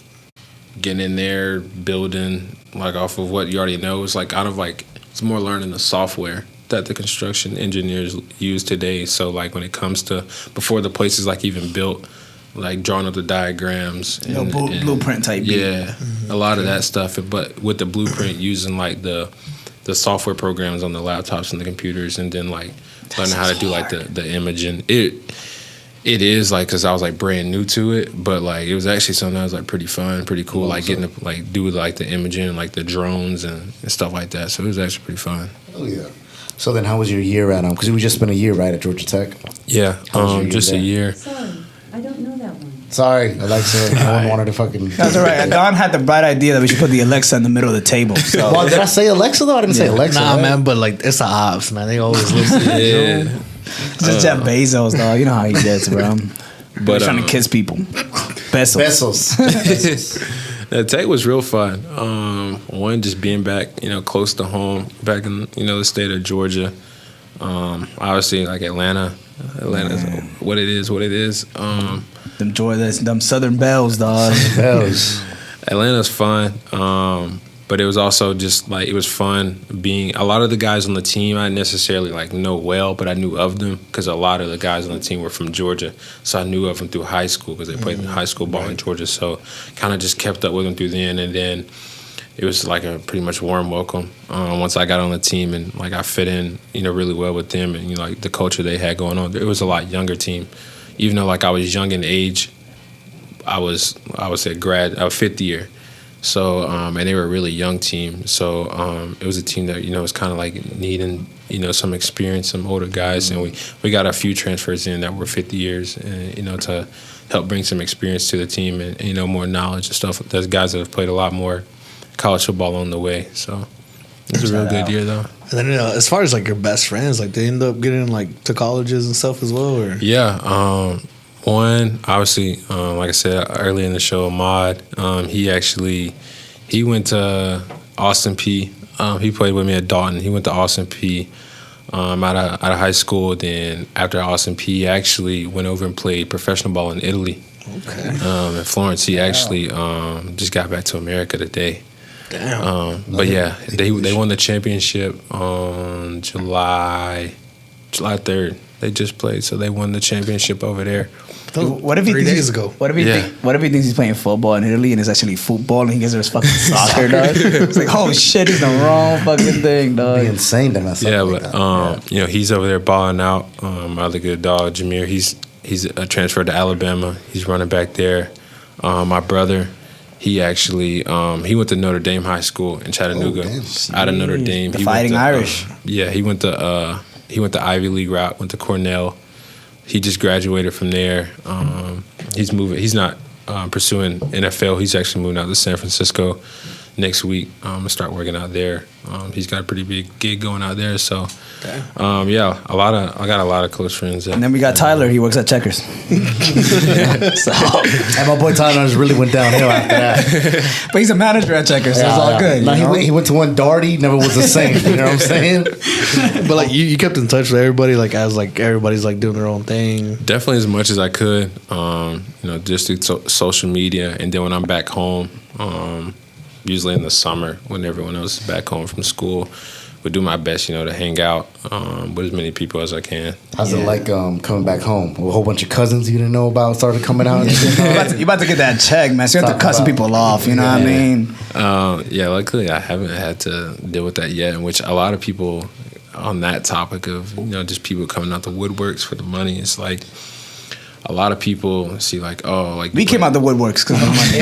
getting in there building like off of what you already know. It was like kind of like it's more learning the software that the construction engineers use today. So like when it comes to before the place is like even built, like drawing up the diagrams and blueprint type. Yeah, a lot of that stuff. But with the blueprint, using like the software programs on the laptops and the computers, and then like learning how to do like the imaging. It is like because I was like brand new to it, but like it was actually something that was like pretty fun, pretty cool. Like getting to like do like the imaging, like the drones and stuff like that. So it was actually pretty fun. Oh yeah. So then, how was your year at because we just spent a year right at Georgia Tech? Yeah, just a year. Sorry, I don't know that one. Sorry, Alexa. No one wanted to fucking. That's all right. Don had the bright idea that we should put the Alexa in the middle of the table. So. Well, did I say Alexa though? I didn't say Alexa. Nah, right? man, but like it's the ops, man. They always listen. Yeah, Just Jeff Bezos, dog. You know how he gets, bro. but He's trying to kiss people. Bezos. the Tech was real fun. One, just being back, close to home, back in the state of Georgia. Obviously, like Atlanta's what it is. Them Southern Bells, dog. Bells. Atlanta's fun, but it was also just like it was fun being a lot of the guys on the team I didn't necessarily like know well, but I knew of them because a lot of the guys on the team were from Georgia, so I knew of them through high school because they played high school ball in Georgia. So kind of just kept up with them through then, and then it was like a pretty much warm welcome once I got on the team and like I fit in, really well with them and like the culture they had going on. It was a lot younger team, even though like I was young in age. I would say fifth year, so and they were a really young team. So it was a team that was kind of like needing some experience, some older guys, and we got a few transfers in that were 50 years, and to help bring some experience to the team and more knowledge and stuff. There's guys that have played a lot more college football on the way, so it was a real good year though. And then as far as like your best friends, like they end up getting like to colleges and stuff as well, or one, obviously, like I said earlier in the show, Ahmad, he went to Austin P. He played with me at Dalton. He went to Austin P. Out of high school. Then after Austin P, he actually went over and played professional ball in Italy. Okay. In Florence. He actually just got back to America today. Damn. But yeah, they won the championship on July 3rd. They just played, so they won the championship over there. What if he 3 days ago? What if he thinks he's playing football in Italy and it's actually football and he gets there's fucking soccer, dog? It's like, oh shit, it's the wrong fucking thing, dog. It'd be insane to mess up. Yeah, like but that. he's over there balling out. My other good dog, Jameer, he's a transfer to Alabama. He's running back there. My brother, he actually he went to Notre Dame High School in Chattanooga. Out of Notre Dame, The Fighting Irish. He went to Ivy League route. Went to Cornell. He just graduated from there. He's moving. He's not pursuing NFL. He's actually moving out to San Francisco next week. I'm gonna start working out there. He's got a pretty big gig going out there. So, I got a lot of close friends. And then we got Tyler. He works at Checkers. And my boy Tyler just really went downhill after that. But he's a manager at Checkers, so it's all good. No, he went to one Darty, never was the same. You know what I'm saying? But like you kept in touch with everybody, like as like everybody's like doing their own thing. Definitely as much as I could. Just through social media, and then when I'm back home, usually in the summer when everyone else is back home from school, would do my best, to hang out with as many people as I can. How's it like coming back home? A whole bunch of cousins you didn't know about started coming out. You about to get that check, man. So you have to cut some people off. You know what I mean? Luckily I haven't had to deal with that yet. In which a lot of people on that topic of just people coming out the woodworks for the money. It's like a lot of people see like, oh, like we came out the woodworks because of money.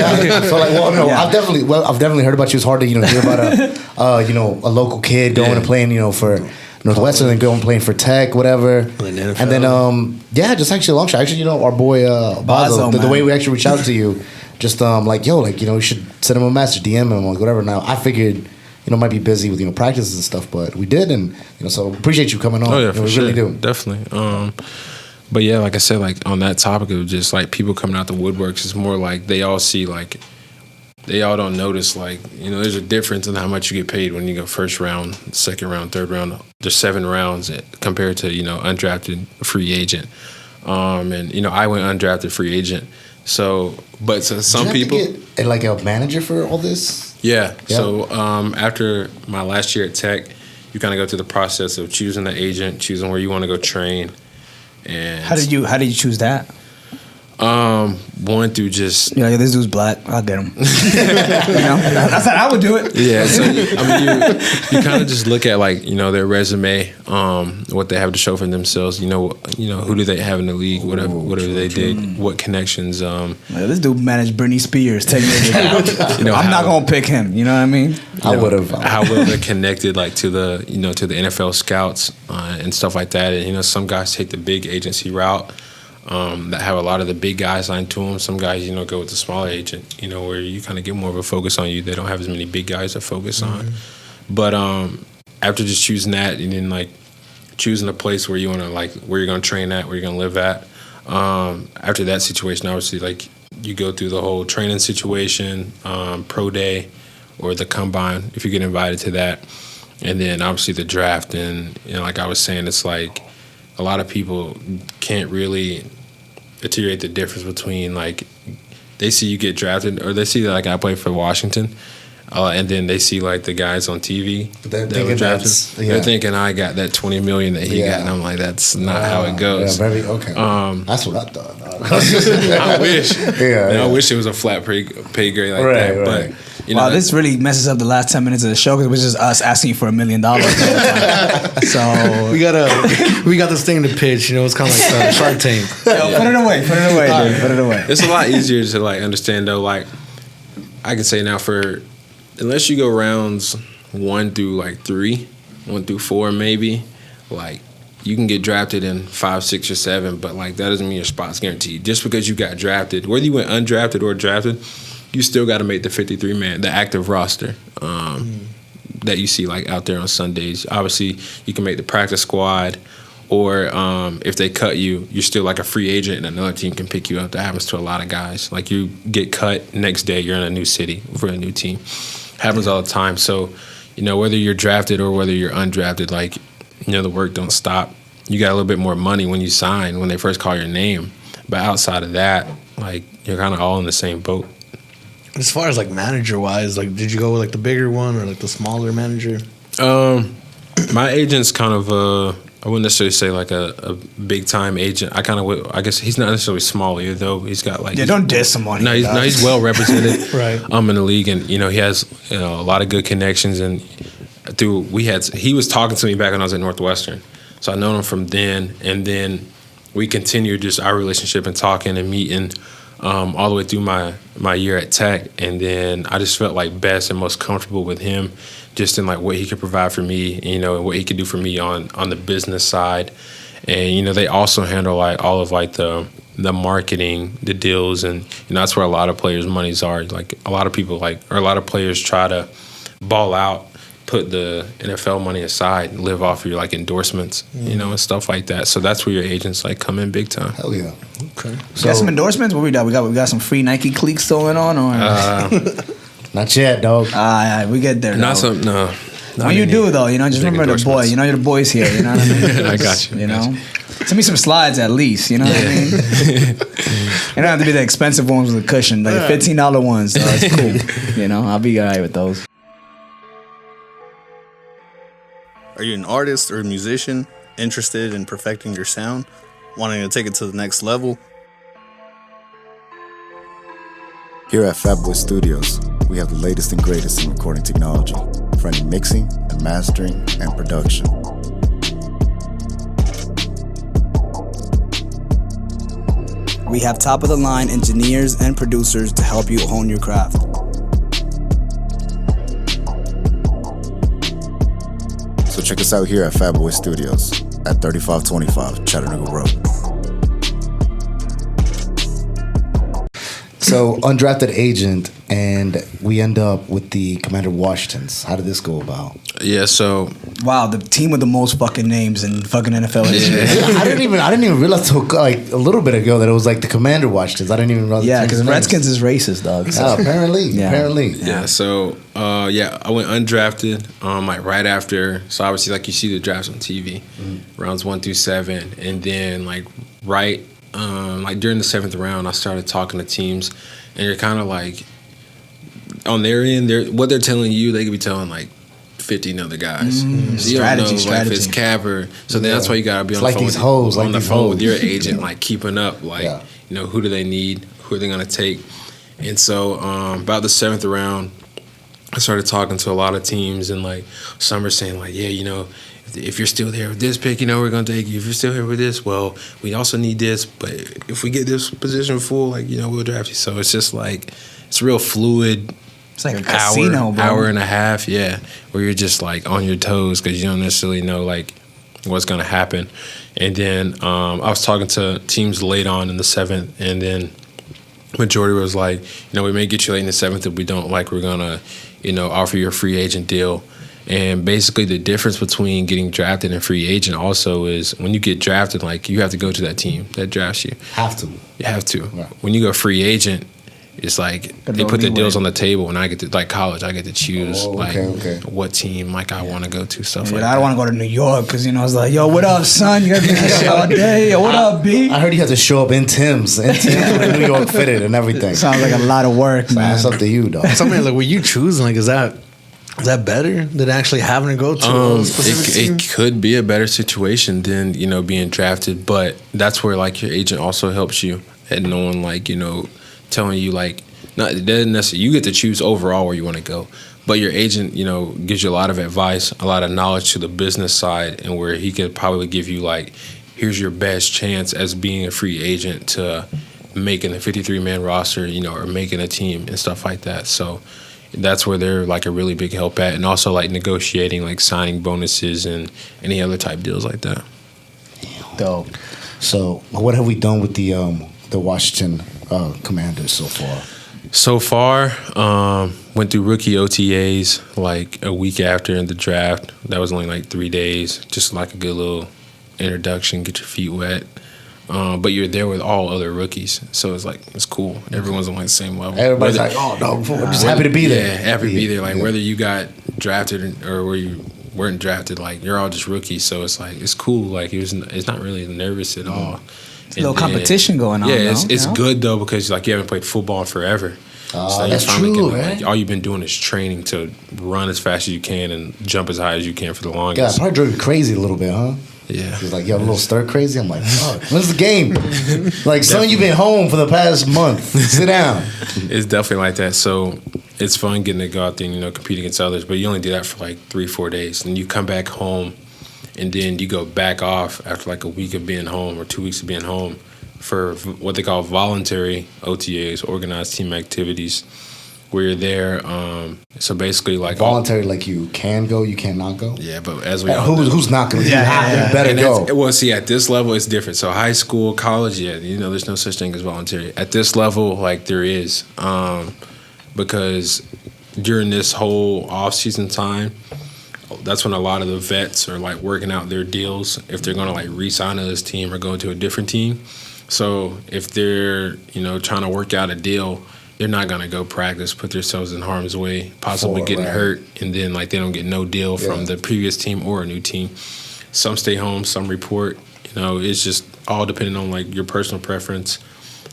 So like, I've definitely heard about you. It's hard to hear about a local kid going and playing for Northwestern and going playing for Tech, whatever. And then just actually a long shot. Actually, our boy Bazo, the way we actually reached out to you, just you should send him a message, DM him, like whatever. Now I figured might be busy with practices and stuff, but we did, and so appreciate you coming on. Oh yeah, for sure. Really do. Definitely. But yeah, like I said, like on that topic of just like people coming out the woodworks, it's more like they all see like they all don't notice like there's a difference in how much you get paid when you go first round, second round, third round. There's 7 rounds compared to undrafted free agent. And I went undrafted free agent. So some people get like a manager for all this. Yeah. So after my last year at Tech, you kind of go through the process of choosing the agent, choosing where you want to go train. And how did you choose that? One through just Yeah, this dude's black. I'll get him. That's how I would do it. yeah. So I mean, you kind of just look at like their resume, what they have to show for themselves. Who do they have in the league? Whatever they did, what connections. This dude managed Britney Spears 10 years ago. I'm not gonna pick him. You know what I mean? I would have. How well they're connected, like to the to the NFL scouts and stuff like that. And some guys take the big agency route. That have a lot of the big guys signed to them. Some guys, go with the smaller agent, where you kind of get more of a focus on you. They don't have as many big guys to focus on. But after just choosing that and then like choosing a place where you want to where you're going to train at, where you're going to live at. After that situation, obviously, like you go through the whole training situation, pro day or the combine if you get invited to that. And then obviously the draft. And, like I was saying, it's like a lot of people can't really articulate the difference between like they see you get drafted or they see that like I play for Washington and then they see like the guys on TV that were drafted. They're thinking I got that $20 million that he got, and I'm like, that's not how it goes. Yeah, okay. That's what I thought. I wish. I wish it was a flat pay grade like that. But wow, this really messes up the last 10 minutes of the show because it was just us asking you for $1 million. So we got this thing to pitch. It's kind of like Shark Tank. Put it away, dude. Put it away. It's a lot easier to like understand though. Like I can say now unless you go rounds 1 through like 3, 1 through 4 maybe, like you can get drafted in 5, 6, or 7, but like that doesn't mean your spot's guaranteed. Just because you got drafted, whether you went undrafted or drafted, you still got to make the 53-man, the active roster that you see like out there on Sundays. Obviously, you can make the practice squad, or if they cut you, you're still like a free agent, and another team can pick you up. That happens to a lot of guys. Like you get cut, next day you're in a new city for a new team. Happens all the time. So, whether you're drafted or whether you're undrafted, like the work don't stop. You got a little bit more money when you sign, when they first call your name. But outside of that, like you're kind of all in the same boat. As far as like manager wise, like did you go with like the bigger one or like the smaller manager? My agent's kind of I wouldn't necessarily say like a big time agent. I guess he's not necessarily small either though. He's got like don't diss him on he's well represented right. In the league, and he has a lot of good connections, and he was talking to me back when I was at Northwestern, so I known him from then, and then we continued just our relationship and talking and meeting. All the way through my year at Tech, and then I just felt like best and most comfortable with him, just in like what he could provide for me, and what he could do for me on the business side, and they also handle like all of like the marketing, the deals, and that's where a lot of players' monies are. Like a lot of people or a lot of players try to ball out, put the NFL money aside, and live off of your like endorsements, and stuff like that. So that's where your agents like come in big time. Hell yeah. Okay. So, got some endorsements? What we got? We got some free Nike cleats going on, or not yet, dog. We get there. No. When you do though, just remember the boy. You're the boys here. You know what I mean? I got you. Send me some slides at least. You know what I mean? It don't have to be the expensive ones with a cushion, like the $15 ones. So it's cool. I'll be alright with those. Are you an artist or a musician interested in perfecting your sound, wanting to take it to the next level? Here at Fatboy Studios, we have the latest and greatest in recording technology for any mixing and mastering and production. We have top-of-the-line engineers and producers to help you hone your craft. So check us out here at Fatboy Studios at 3525 Chattanooga Road. So undrafted agent, and we end up with the Commander Washingtons. How did this go about? Yeah, so wow, the team with the most fucking names in fucking NFL history. I didn't even realize till like a little bit ago that it was like the Commander Washingtons. I didn't even realize. Yeah, because Redskins is racist, dog. So. Apparently. Yeah. So I went undrafted. Like right after. So obviously, like you see the drafts on TV, rounds 1 through 7, and then like right. Like during the 7th round, I started talking to teams, and you're kind of like, on their end, what they're telling you, they could be telling like 15 other guys. So you don't know like, if it's cap or so. Then that's why you gotta be on the phone with your agent, like keeping up, like who do they need, who are they going to take. And so about the 7th round, I started talking to a lot of teams, and like some are saying like, yeah, if you're still there with this pick, we're going to take you. If you're still here with this, well, we also need this. But if we get this position full, like, we'll draft you. So it's just like, it's real fluid. It's like a casino, bro. Hour and a half, yeah, where you're just like on your toes because you don't necessarily know like what's going to happen. And then I was talking to teams late on in the 7th, and then majority was like, we may get you late in the 7th if we don't like, we're going to, offer you a free agent deal. And basically the difference between getting drafted and free agent also is when you get drafted, like you have to go to that team that drafts you. You have to. Right. When you go free agent, it's like they put the deals on the table, and I get to, like college, I get to choose what team like I want to go to, stuff like that. I don't want to go to New York because, it's like, yo, what up, son? You got to be here all day. Yo, what up, B? I heard you had to show up in Tim's with New York fitted and everything. Sounds like a lot of work, man. That's up to you, though. Something like, were you choosing, like, is that better than actually having to go to a specific team? It could be a better situation than, being drafted, but that's where, like, your agent also helps you and knowing, like, telling you, like, not it doesn't necessarily, you get to choose overall where you want to go, but your agent, gives you a lot of advice, a lot of knowledge to the business side, and where he could probably give you, like, here's your best chance as being a free agent to making a 53-man roster, or making a team and stuff like that. So that's where they're like a really big help at, and also like negotiating like signing bonuses and any other type deals like that. Dope. So what have we done with the Washington Commanders so far? So far, went through rookie OTAs like a week after in the draft. That was only like 3 days, just like a good little introduction, get your feet wet. But you're there with all other rookies, so it's like it's cool. Everyone's on like the same level. Everybody's like, "Oh no, just happy to be there." Yeah, happy to be there. Like whether you got drafted or where you weren't drafted, like you're all just rookies. So it's like it's cool. Like it's not really nervous at all. It's a little competition going on. Yeah, it's good though because like you haven't played football in forever. So that's true, right? Like, all you've been doing is training to run as fast as you can and jump as high as you can for the longest. Yeah, probably drove you crazy a little bit, huh? Yeah. He's like, yo, I'm a little stir crazy. I'm like, oh, when's the game? Like, son, you've been home for the past month. Sit down. It's definitely like that. So it's fun getting to go out there and, compete against others. But you only do that for like 3-4 days. And you come back home, and then you go back off after like a week of being home or 2 weeks of being home for what they call voluntary OTAs, organized team activities, where you're there. So basically, like voluntary, like you can go, you cannot go. Yeah, but as we all know, who's not going? You better go. Well, see, at this level, it's different. So high school, college, there's no such thing as voluntary. At this level, like there is, because during this whole off-season time, that's when a lot of the vets are like working out their deals if they're going to like re-sign to this team or go to a different team. So if they're trying to work out a deal, they're not going to go practice, put themselves in harm's way, possibly getting hurt, and then like they don't get no deal from the previous team or a new team. Some stay home, some report. It's just all depending on like your personal preference,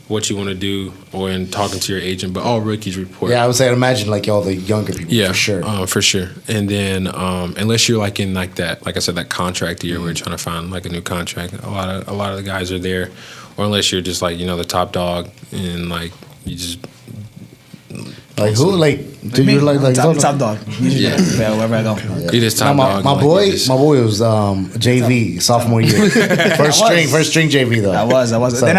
what you want to do, or in talking to your agent. But all rookies report. Yeah, I would say, imagine like all the younger people. Yeah, for sure. And then unless you're like in like that, like I said, that contract year where you're trying to find like a new contract, a lot of the guys are there. Or unless you're just like the top dog and like you just. Like who? Like do you like top dog? Yeah, wherever I go. You just top dog. My boy was JV sophomore year. first string JV though. I was. So, then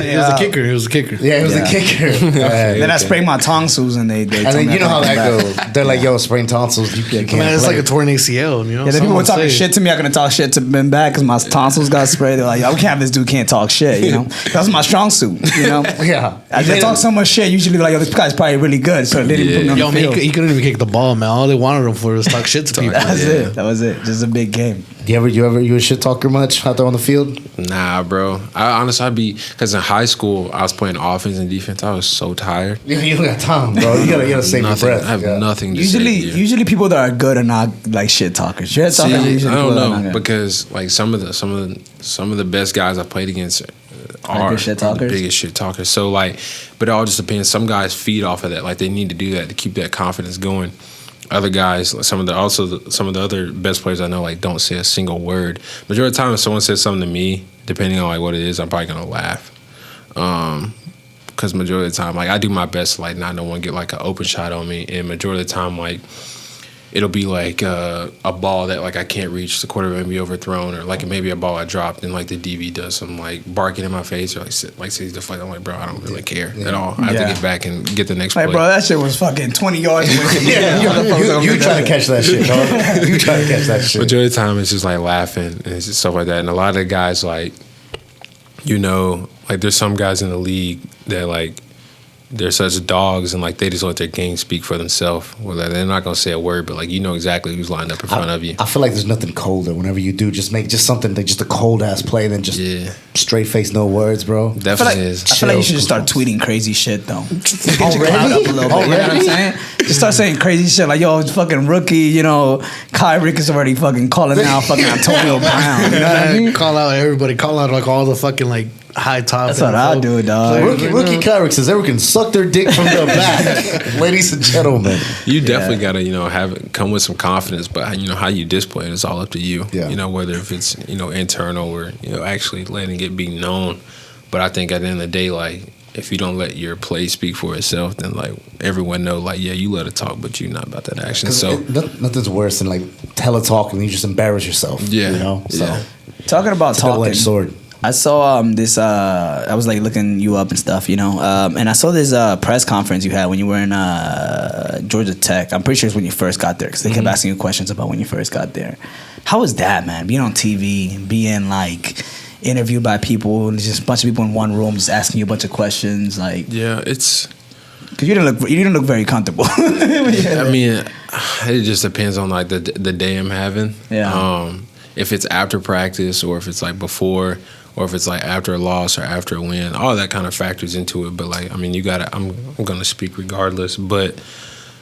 he was a kicker. He was a kicker. Yeah, he was a kicker. Then I sprayed my tonsils and they. And then you know how that goes. They're like, yo, sprain tonsils. You can't. Man, it's like a torn ACL. Yeah, then people were talking shit to me. I couldn't talk shit to them back because my tonsils got sprayed. They're like, yo, we can't have this dude can't talk shit. That's my strong suit. Yeah. They talk so much shit. Usually like, yo, this guy's probably really good. So they didn't put me on the field. He couldn't even kick the ball, man. All they wanted him for was talk shit to people. That was it. Just a big game. You a shit talker much out there on the field? Nah, bro. Because in high school I was playing offense and defense. I was so tired. You don't got time, bro. You gotta save your breath. I have nothing to say. Usually people that are good are not like shit talkers. Shit talkers. I don't know because like some of the best guys I played against are the biggest shit talkers. So like, but it all just depends. Some guys feed off of that. Like they need to do that to keep that confidence going. Other guys, some of the other best players I know, like don't say a single word. Majority of the time, if someone says something to me, depending on like what it is, I'm probably gonna laugh. Because majority of the time, like, I do my best to, like, not no one get, like, an open shot on me. And majority of the time, like, it'll be, like, a ball that, like, I can't reach. The quarterback may be overthrown. Or, like, maybe a ball I dropped and, like, the DB does some, like, barking in my face. Or, like says deflect. I'm like, bro, I don't really care at all. I have to get back and get the next play. Like, bro, that shit was fucking 20 yards away from you. You trying to catch that shit, dog. You trying to catch that shit. Majority of the time, it's just, like, laughing and it's just stuff like that. And a lot of the guys, like, you know, like, there's some guys in the league that, like, they're such dogs and, like, they just let their game speak for themselves. Well, they're not going to say a word, but, like, you know exactly who's lined up in front of you. I feel like there's nothing colder whenever you do. Just make just something, like, just a cold-ass play and then just straight face, no words, bro. Definitely is. I feel like you should just start tweeting crazy shit, though. Already? Up a little bit, you know what I'm saying? Just start saying crazy shit like, yo, it's fucking rookie, you know, Kyric is already fucking calling out fucking Antonio Brown. You know what I mean? Call out everybody. Call out, like, all the fucking, like, high top. That's what I do, dog. Rookie Kyric says everyone can suck their dick from the back. Ladies and gentlemen. You definitely got to, you know, come with some confidence, but, you know, how you display it is all up to you. Yeah. You know, whether if it's, you know, internal or, you know, actually letting it be known. But I think at the end of the day, like, if you don't let your play speak for itself, then, like, everyone know, like, yeah, you let it talk, but you're not about that action. So nothing's worse than, like, teletalk and you just embarrass yourself. Yeah. You know? So talking about it's a talking. double-edged sword. I saw this. I was like looking you up and stuff, you know. And I saw this press conference you had when you were in Georgia Tech. I'm pretty sure it's when you first got there because they kept asking you questions about when you first got there. How was that, man? Being on TV, being like interviewed by people, and just a bunch of people in one room just asking you a bunch of questions, like. Yeah, it's. Because you didn't look very comfortable. I mean, it just depends on, like, the day I'm having. Yeah. If it's after practice or if it's, like, before. Or if it's, like, after a loss or after a win, all that kind of factors into it. But, like, I mean, I'm going to speak regardless. But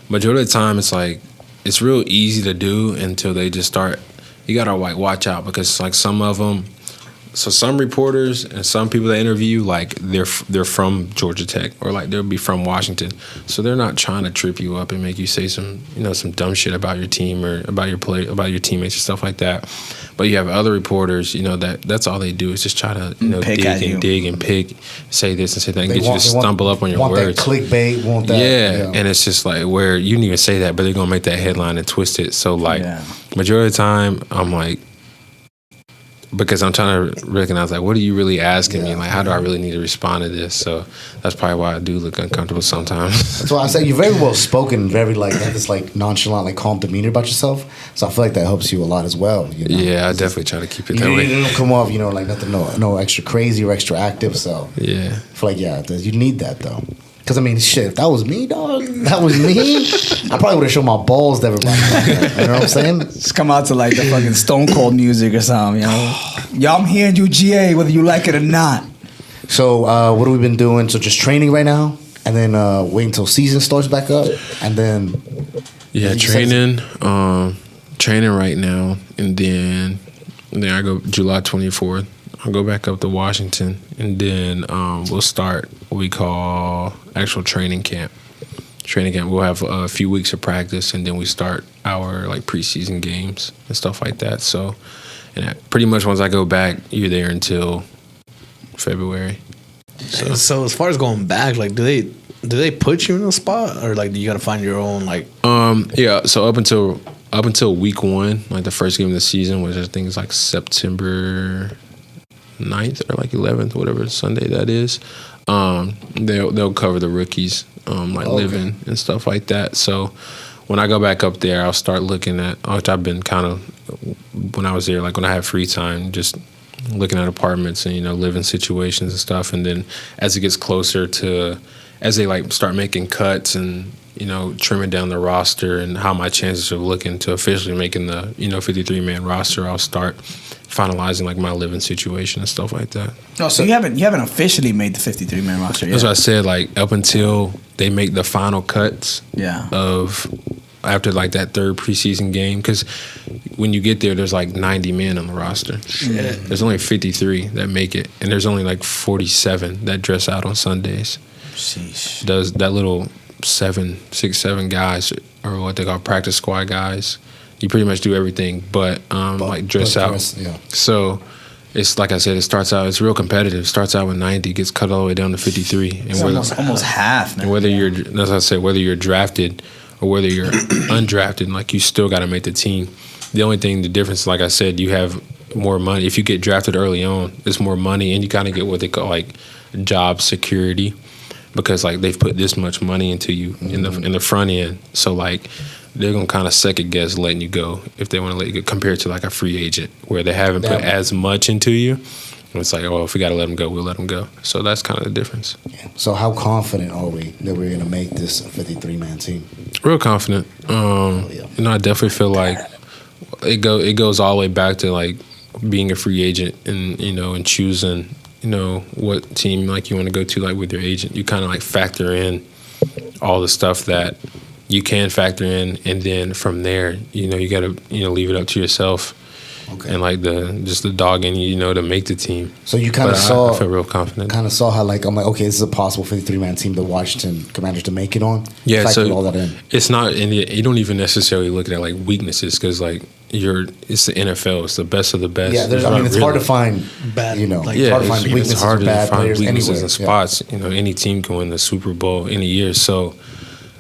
majority of the time, it's, like, it's real easy to do until they just start. You got to, like, watch out because, like, some of them. So some reporters and some people that interview, like, they're from Georgia Tech or, like, they'll be from Washington. So they're not trying to trip you up and make you say some, you know, some dumb shit about your team or about your play, about your teammates and stuff like that. But you have other reporters, you know, that's all they do is just try to, you know, dig and pick, say this and say that, and get you to stumble up on your words. Want that clickbait, want that. Yeah, and it's just like where you didn't even say that, but they're gonna make that headline and twist it. So, like, majority of the time, I'm like, because I'm trying to recognize, like, what are you really asking me? Like, how do I really need to respond to this? So that's probably why I do look uncomfortable sometimes. That's why I say you're very well spoken, very, like, have this, like, nonchalant, like, calm demeanor about yourself. So I feel like that helps you a lot as well. You know? Yeah, I definitely try to keep it that way. You don't come off, you know, like nothing, no extra crazy or extra active. So yeah, I feel like you need that though. Because, I mean, shit, if that was me, dog, that was me, I probably would have shown my balls to everybody. You know what I'm saying? Just come out to, like, the fucking Stone Cold music or something, you know? Yo, I'm hearing you GA, whether you like it or not. So, what have we been doing? So, just training right now, and then wait until season starts back up, and then... Yeah, training right now, and then I go July 24th. I'll go back up to Washington, and then we'll start what we call actual training camp. We'll have a few weeks of practice, and then we start our, like, preseason games and stuff like that. So, and pretty much once I go back, you're there until February. So as far as going back, like, do they put you in a spot, or, like, do you got to find your own, like? Yeah. So up until week 1, like the first game of the season, which I think is like September 9th or like 11th, whatever Sunday that is, they'll cover the rookies, living and stuff like that. So when I go back up there, I'll start looking at, which I've been kind of, when I was there, like when I have free time, just looking at apartments and, you know, living situations and stuff. And then as it gets closer to, as they, like, start making cuts and, you know, trimming down the roster and how my chances of looking to officially making the, you know, 53-man roster, I'll start finalizing, like, my living situation and stuff like that. Oh, so you haven't officially made the 53-man roster yet? That's what I said, like, up until they make the final cuts of after, like, that third preseason game, because when you get there, there's like 90 men on the roster. Shit. There's only 53 that make it, and there's only like 47 that dress out on Sundays. Sheesh. Does that little 6, 7 guys, or what they call practice squad guys, you pretty much do everything but like dress out. So it's like I said, it starts out, it's real competitive. It starts out with 90, gets cut all the way down to 53. And It's almost half, man. And whether you're, as I said, whether you're drafted or whether you're undrafted, like you still got to make the team. The only thing, the difference, like I said, you have more money. If you get drafted early on, it's more money, and you kind of get what they call like job security, because like they've put this much money into you in the front end. So like they're gonna kind of second guess letting you go if they want to let you go, compared to like a free agent where they haven't put as much into you. And it's like, oh, if we got to let them go, we'll let them go. So that's kind of the difference. Yeah. So how confident are we that we're going to make this a 53-man team? Real confident. You know, I definitely feel like it goes all the way back to like being a free agent and, you know, and choosing, you know, what team like you want to go to, like with your agent. You kind of like factor in all the stuff that you can factor in, and then from there, you know, you got to, you know, leave it up to yourself. Okay. And like the dog in you, you know, to make the team. So you kind of saw, I feel real confident. Kind of saw how like I'm like, okay, this is a possible 53-man team, the Washington Commanders to make it on. Yeah, so all that in. It's not, and you don't even necessarily look at like weaknesses, because like it's the NFL, it's the best of the best. Yeah, I mean, it's hard to find bad, you know, like, yeah, hard to find weaknesses, it's hard or bad to find players weaknesses anywhere. and spots. You know, any team can win the Super Bowl any year. So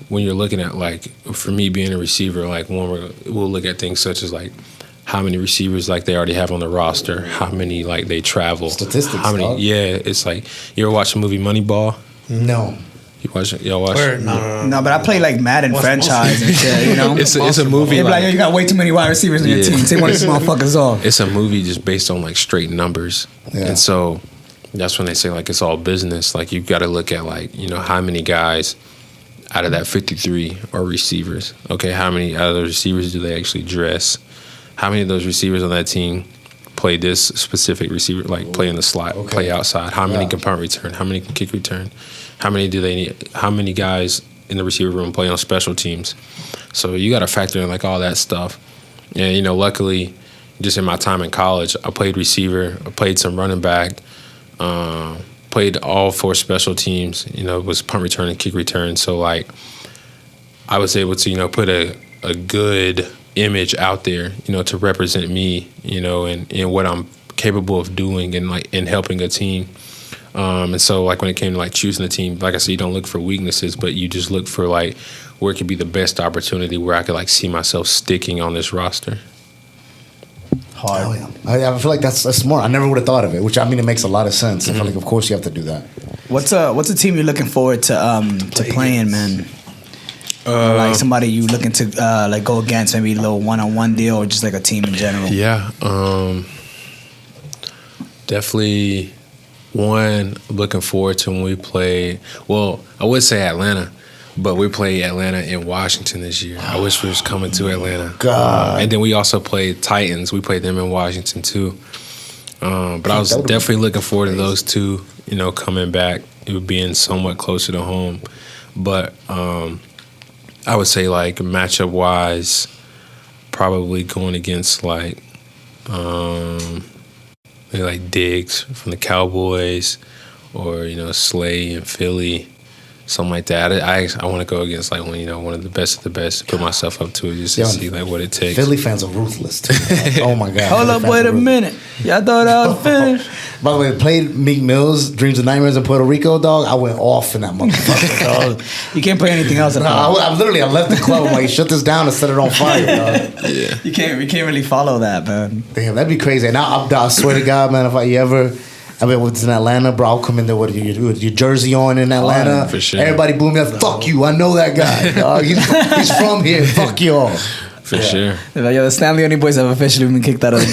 when you're looking at like, for me being a receiver, like we'll look at things such as like how many receivers like they already have on the roster, how many like they travel, statistics. How many? Dog. Yeah, it's like, you ever watch the movie Moneyball? No. Y'all watch? No, but I play like Madden franchise and shit. You know, it's a movie. They're like, yo, you got way too many wide receivers on your team. Take one of these motherfuckers off. It's a movie just based on like straight numbers, and so that's when they say like it's all business. Like you got to look at like, you know, how many guys out of that 53 are receivers. Okay, how many out of those receivers do they actually dress? How many of those receivers on that team play this specific receiver, like play in the slot, play outside? How many can punt return? How many can kick return? How many do they need? How many guys in the receiver room play on special teams? So you got to factor in like all that stuff. And, you know, luckily, just in my time in college, I played receiver, I played some running back, played all 4 special teams, you know, was punt return and kick return. So, like, I was able to, you know, put a good image out there, you know, to represent me, you know, and what I'm capable of doing and like in helping a team. And so like when it came to like choosing a team, like I said, you don't look for weaknesses, but you just look for like where it could be the best opportunity where I could like see myself sticking on this roster. Hard. Oh, yeah. I feel like that's smart. I never would have thought of it, which I mean, it makes a lot of sense. I feel like, of course, you have to do that. What's a team you're looking forward to playing, man? Like somebody you looking to like go against, maybe a little one-on-one deal, or just like a team in general? Yeah, definitely one looking forward to when we play. Well, I would say Atlanta, but we play Atlanta in Washington this year. I wish we was coming to Atlanta. God. And then we also played Titans. We played them in Washington too. But I was definitely looking forward to those two, you know, coming back. It would being somewhat closer to home. But I would say like matchup wise, probably going against like maybe like Diggs from the Cowboys, or, you know, Slay in Philly, something like that. I want to go against like one of the best, put myself up to it just to see like what it takes. Philly fans are ruthless too. Like, oh my God. Hold up, wait a minute. Y'all thought I was finished? By the way, played Meek Mill's Dreams and Nightmares in Puerto Rico, dog. I went off in that motherfucker, dog. You can't play anything else at all. I left the club. I'm like, shut this down and set it on fire, dog. Yeah. You can't really follow that, man. Damn, that'd be crazy. And I swear to God, man, if I ever, I mean, it's in Atlanta, bro, I'll come in there with your jersey on in Atlanta. For sure. Everybody boom me up. Fuck you. I know that guy, dog. He's from here. Fuck y'all. For sure. Like, yo, the Stanley Only Boys have officially been kicked out of the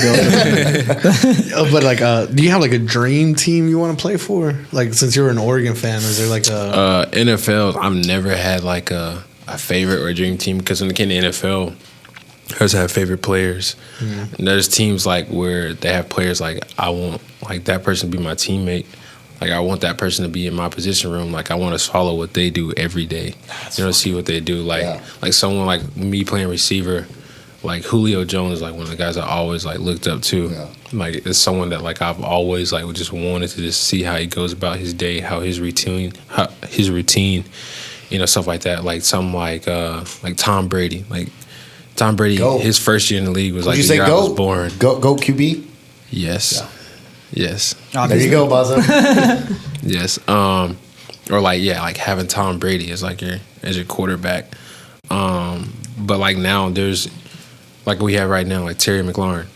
building. But like, do you have like a dream team you want to play for? Like, since you're an Oregon fan, is there like a NFL? I've never had like a favorite or a dream team, because when it came to NFL, I always have favorite players. Mm-hmm. And there's teams like where they have players like I want like that person to be my teammate. Like I want that person to be in my position room. Like I want to follow what they do every day. You know, see what they do. Like like someone like me playing receiver, like Julio Jones is like one of the guys I always like looked up to. Yeah. Like it's someone that like I've always like just wanted to just see how he goes about his day, how his routine, you know, stuff like that. Like something like Tom Brady. Like Tom Brady, his first year in the league was like the year I was born. Go QB? Yes. Yeah. Yes. There you go, Baza. Yes. Or like having Tom Brady as your quarterback. But like now there's like we have right now, like Terry McLaurin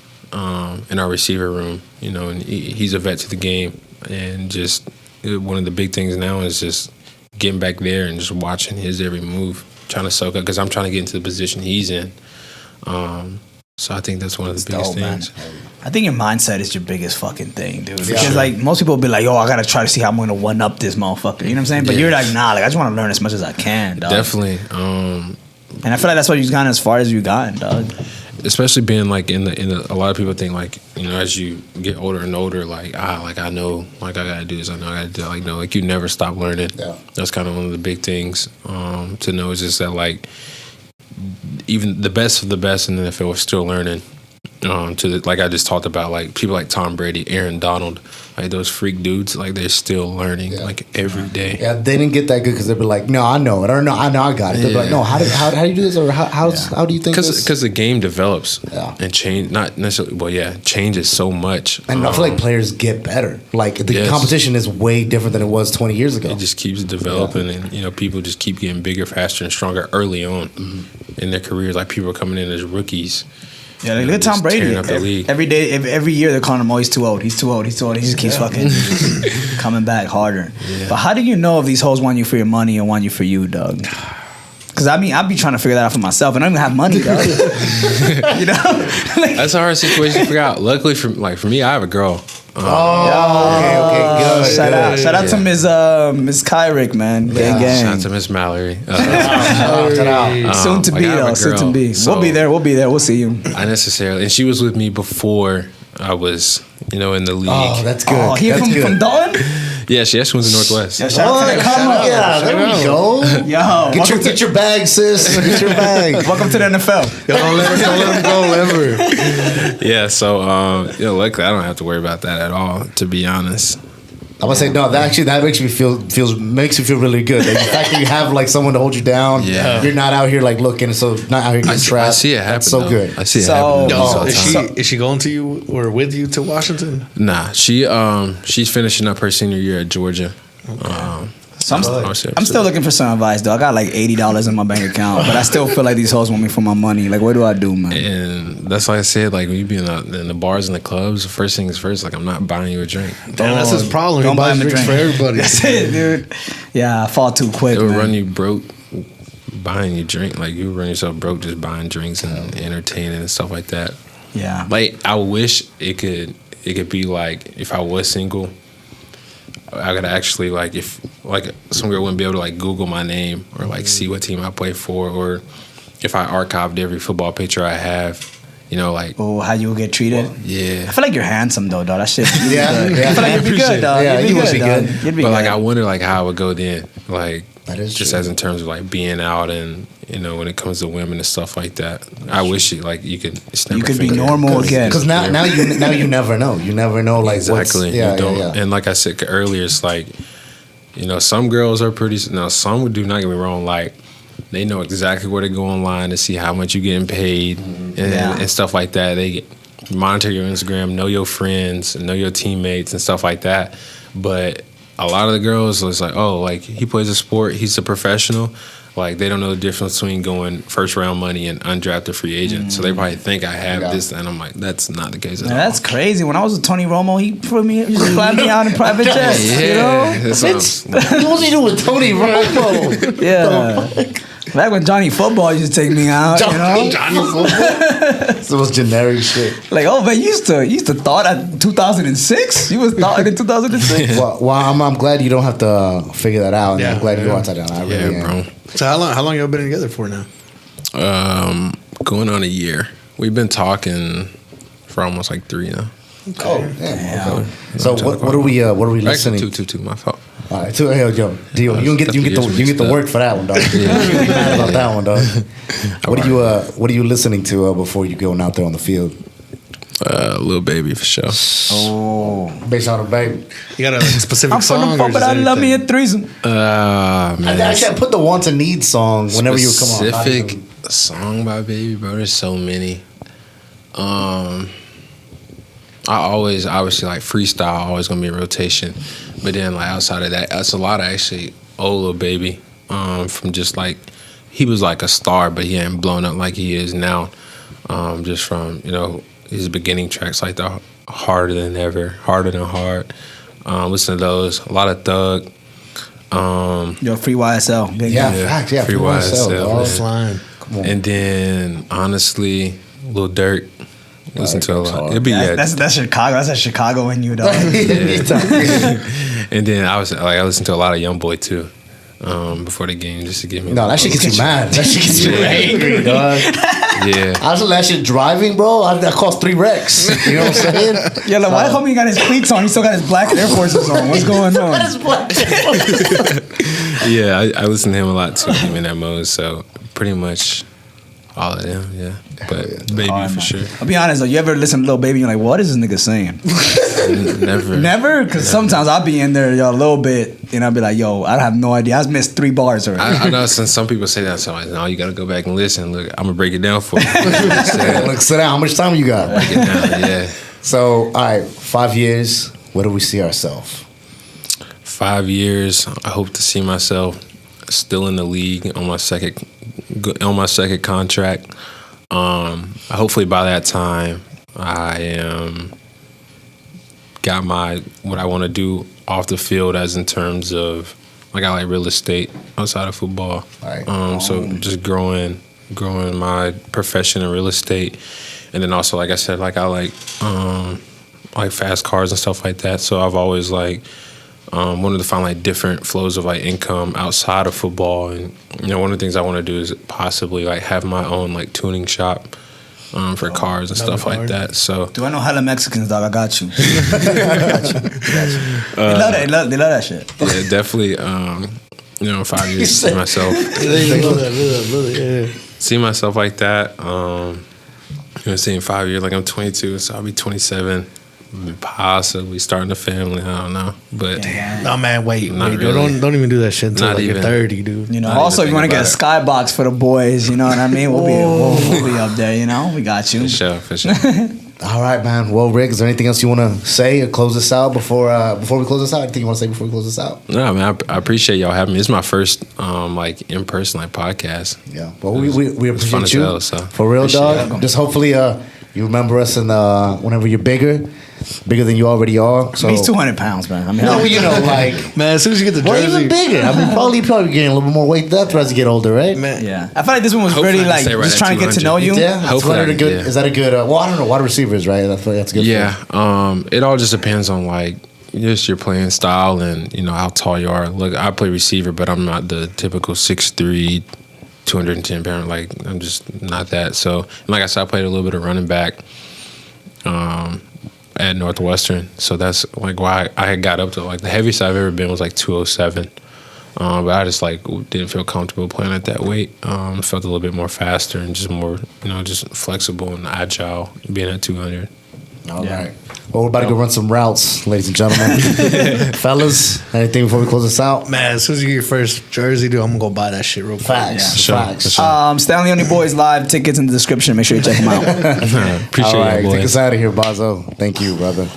in our receiver room, and he's a vet to the game. And just one of the big things now is just getting back there and just watching his every move, trying to soak up, because I'm trying to get into the position he's in. So I think that's one of the biggest things. Man. I think your mindset is your biggest fucking thing, dude. Because like most people will be like, yo, I gotta try to see how I'm gonna one up this motherfucker. You know what I'm saying? But you're like, nah, like I just want to learn as much as I can, dog. Definitely. And I feel like that's why you've gotten as far as you've gotten, dog. Especially being like in the a lot of people think like, as you get older and older, like I know, like I gotta do this, I know I gotta do that. Like no, like you never stop learning. Yeah. That's kind of one of the big things to know, is just that like even the best of the best in the NFL is still learning. Like I just talked about, like people like Tom Brady, Aaron Donald, like those freak dudes, like they're still learning like every day. Yeah, they didn't get that good because they'd be like, no, I know it, or no, I know I got it. They'd be like, no, how do you do this, or how do you think this? Because the game develops and change, not necessarily. Well, changes so much, and I feel like players get better. Like the competition is way different than it was 20 years ago. It just keeps developing, and people just keep getting bigger, faster, and stronger early on in their careers. Like people are coming in as rookies. Yeah, look at Tom Brady. Every year they're calling him, he's too old. He's too old. He just keeps fucking coming back harder. Yeah. But how do you know if these hoes want you for your money or want you for you, dog? Because I mean, I'd be trying to figure that out for myself, and I don't even have money, dog. That's a hard situation to figure out. Luckily, for me, I have a girl. Okay, good. Shout out to Ms. Kyric, man. Gang. Shout out to Miss Mallory. Soon to be, though. Soon to be. So, we'll be there. We'll see you. Not necessarily. And she was with me before I was, in the league. Oh, that's good. Oh, he from Dalton? Yeah, she actually went to Northwest. Shout out to the come up. Yeah, there we go. Yo, get your bag, sis. Get your bag. Welcome to the NFL. Don't let him go ever. Yeah, so luckily I don't have to worry about that at all, to be honest. I would say no. That makes me makes you feel really good. Like, the fact that you have like someone to hold you down. Yeah. You're not out here like looking, so not out here getting trapped. I see it happen. That's so good. I see it happen. Is she going to you or with you to Washington? Nah, she's finishing up her senior year at Georgia. Okay. So I'm still looking for some advice, though. I got like $80 in my bank account, but I still feel like these hoes want me for my money. Like, what do I do, man? And that's like I said, like when you be in the bars and the clubs, the first thing is first, like I'm not buying you a drink. Damn, that's his problem. He buys drinks for everybody. That's it, dude. Yeah, I fall too quick. It would run you broke buying you drink. Like you run yourself broke just buying drinks and entertaining and stuff like that. Yeah. Like I wish it could be like if I was single, I could actually like if like some girl wouldn't be able to like Google my name or like see what team I play for, or if I archived every football picture I have, like how you would get treated. Yeah, I feel like you're handsome though, dog. That shit. Yeah. I feel like you'd be good, dog. Yeah, you would be good. You'd be but good. like I wonder like how I would go then, like that is just true. as in terms of like being out and when it comes to women and stuff like that. I wish you could snap you your could be finger. normal again. Because now you never know. You never know like exactly. You don't. Yeah. And like I said earlier, it's like some girls are pretty. Now some would do. Not get me wrong. Like they know exactly where to go online to see how much you're getting paid and stuff like that. They monitor your Instagram, know your friends, know your teammates and stuff like that. But a lot of the girls, it's like, oh, like he plays a sport, he's a professional. Like they don't know the difference between going first round money and undrafted free agent. So they probably think I have this, and I'm like, that's not the case at all. That's crazy. When I was with Tony Romo, he used to fly me out in private jets. What was he doing with Tony Romo? Yeah. Back when Johnny Football used to take me out, Johnny Football. It was generic shit. Like, oh man, you used to thought at 2006. You was thought in 2006. Well, I'm glad you don't have to figure that out. And I'm glad you don't have to. I really am. Bro. So how long y'all been together for now? Going on a year. We've been talking for almost like 3 now. Oh, yeah. Okay. So what are we listening? Actually, 2. My fault. All right, yo, deal. You get the work for that one, dog. You can't be mad about that one, dog. What are you listening to before you going out there on the field? Lil Baby for sure. Oh, based on a baby. You got a specific I'm song? from the but I love me a threesome. Man, I can't put the Want to Need song whenever you come on. Specific song by Baby, bro. There's so many. I always, obviously, like freestyle, always gonna be a rotation. But then, like outside of that, that's a lot of actually old Lil Baby. From just like, he was like a star, but he ain't blown up like he is now. Just from, you know, his beginning tracks like the Harder Than Ever, Harder Than Hard. Listen to those. A lot of Thug. Yo, Free YSL. Big Yeah, guy. facts. Yeah, Free Free YSL. YSL. Flying. Come on. And then, honestly, Lil Durk. Listen to a lot. hard. It'd be That's Chicago. That's a Chicago in you, dog. And then I listened to a lot of YoungBoy too, before the game, just to get me. No, that shit gets you mad. That shit gets you angry, dog. Yeah. I was that shit driving, bro. That cost 3 wrecks. You know what I'm saying? Yeah, like, why the homie got his cleats on? He still got his black Air Forces on. What's going on? Yeah, I listen to him a lot too. I'm in that mode, so pretty much all of them. Yeah, but Baby Hard, for man. sure. I'll be honest though. You ever listen to Lil Baby? And you're like, what is this nigga saying? Never. Never, because sometimes I'll be in there yo, a little bit, and I'll be like, yo, I have no idea. I just missed 3 bars already. I know since some people say that, so I'm like, no, you gotta go back and listen. Look, I'm gonna break it down for you. Look, sit down. How much time you got? Break it down, yeah. So, all right, 5 years. Where do we see ourselves? 5 years. I hope to see myself still in the league on my second contract. Hopefully by that time I got what I want to do off the field, as in terms of like I like real estate outside of football. Right. So just growing my profession in real estate, and then also like I said, like I like fast cars and stuff like that. So I've always wanted to find like different flows of like income outside of football, and you know one of the things I want to do is possibly like have my own like tuning shop for cars and stuff like that. So Do I know hella Mexicans, dog? I got you. I got you. They love that. They love that shit. yeah, definitely. 5 years see myself see myself like that. See in 5 years, like I'm 22, so I'll be 27. Possibly starting a family. I don't know, but No man, wait. Not Dude. really. Don't even do that shit until Not like you're even. 30, dude. You know. Not Also, even you want to think get a about skybox for the boys. You know what I mean? We'll be up there. You know, we got you. for sure. All right, man. Well, Rick, is there anything else you want to say or close this out before we close this out? Anything you want to say before we close this out? No, man, I appreciate y'all having me. This is my first in person podcast. Yeah. Well, we It's fun appreciate as you hell, so for real, appreciate dog. Just hopefully you remember us and whenever you're bigger than you already are. So He's 200 pounds, man. I mean, no, you know, like Man, as soon as you get the well, jersey, even bigger. I mean, probably getting a little bit more weight depth as you get older, right? man. yeah. I feel like this one was Hopefully really I can like stay right just at trying to get to 200. know you. Yeah, Hopefully I can, good. yeah. Is that a good? Well, I don't know. Wide receivers, right? That's a good. Yeah, it all just depends on like just your playing style and you know how tall you are. Look, I play receiver, but I'm not the typical 6'3", 210 pound. Like I'm just not that. So, and like I said, I played a little bit of running back at Northwestern. So that's like why I had got up to like the heaviest I've ever been was like 207. But I just like didn't feel comfortable playing at that weight. Felt a little bit more faster and just more, just flexible and agile being at 200. All right. Well, we're about to go run some routes, ladies and gentlemen. Fellas, anything before we close this out? Man, as soon as you get your first jersey, dude, I'm gonna go buy that shit real quick. Facts. Sure, Facts. for sure. Stanley Only Boys live tickets in the description. Make sure you check them out. Appreciate All right, y'all, take boys. us out of here, Bazo. Thank you, brother.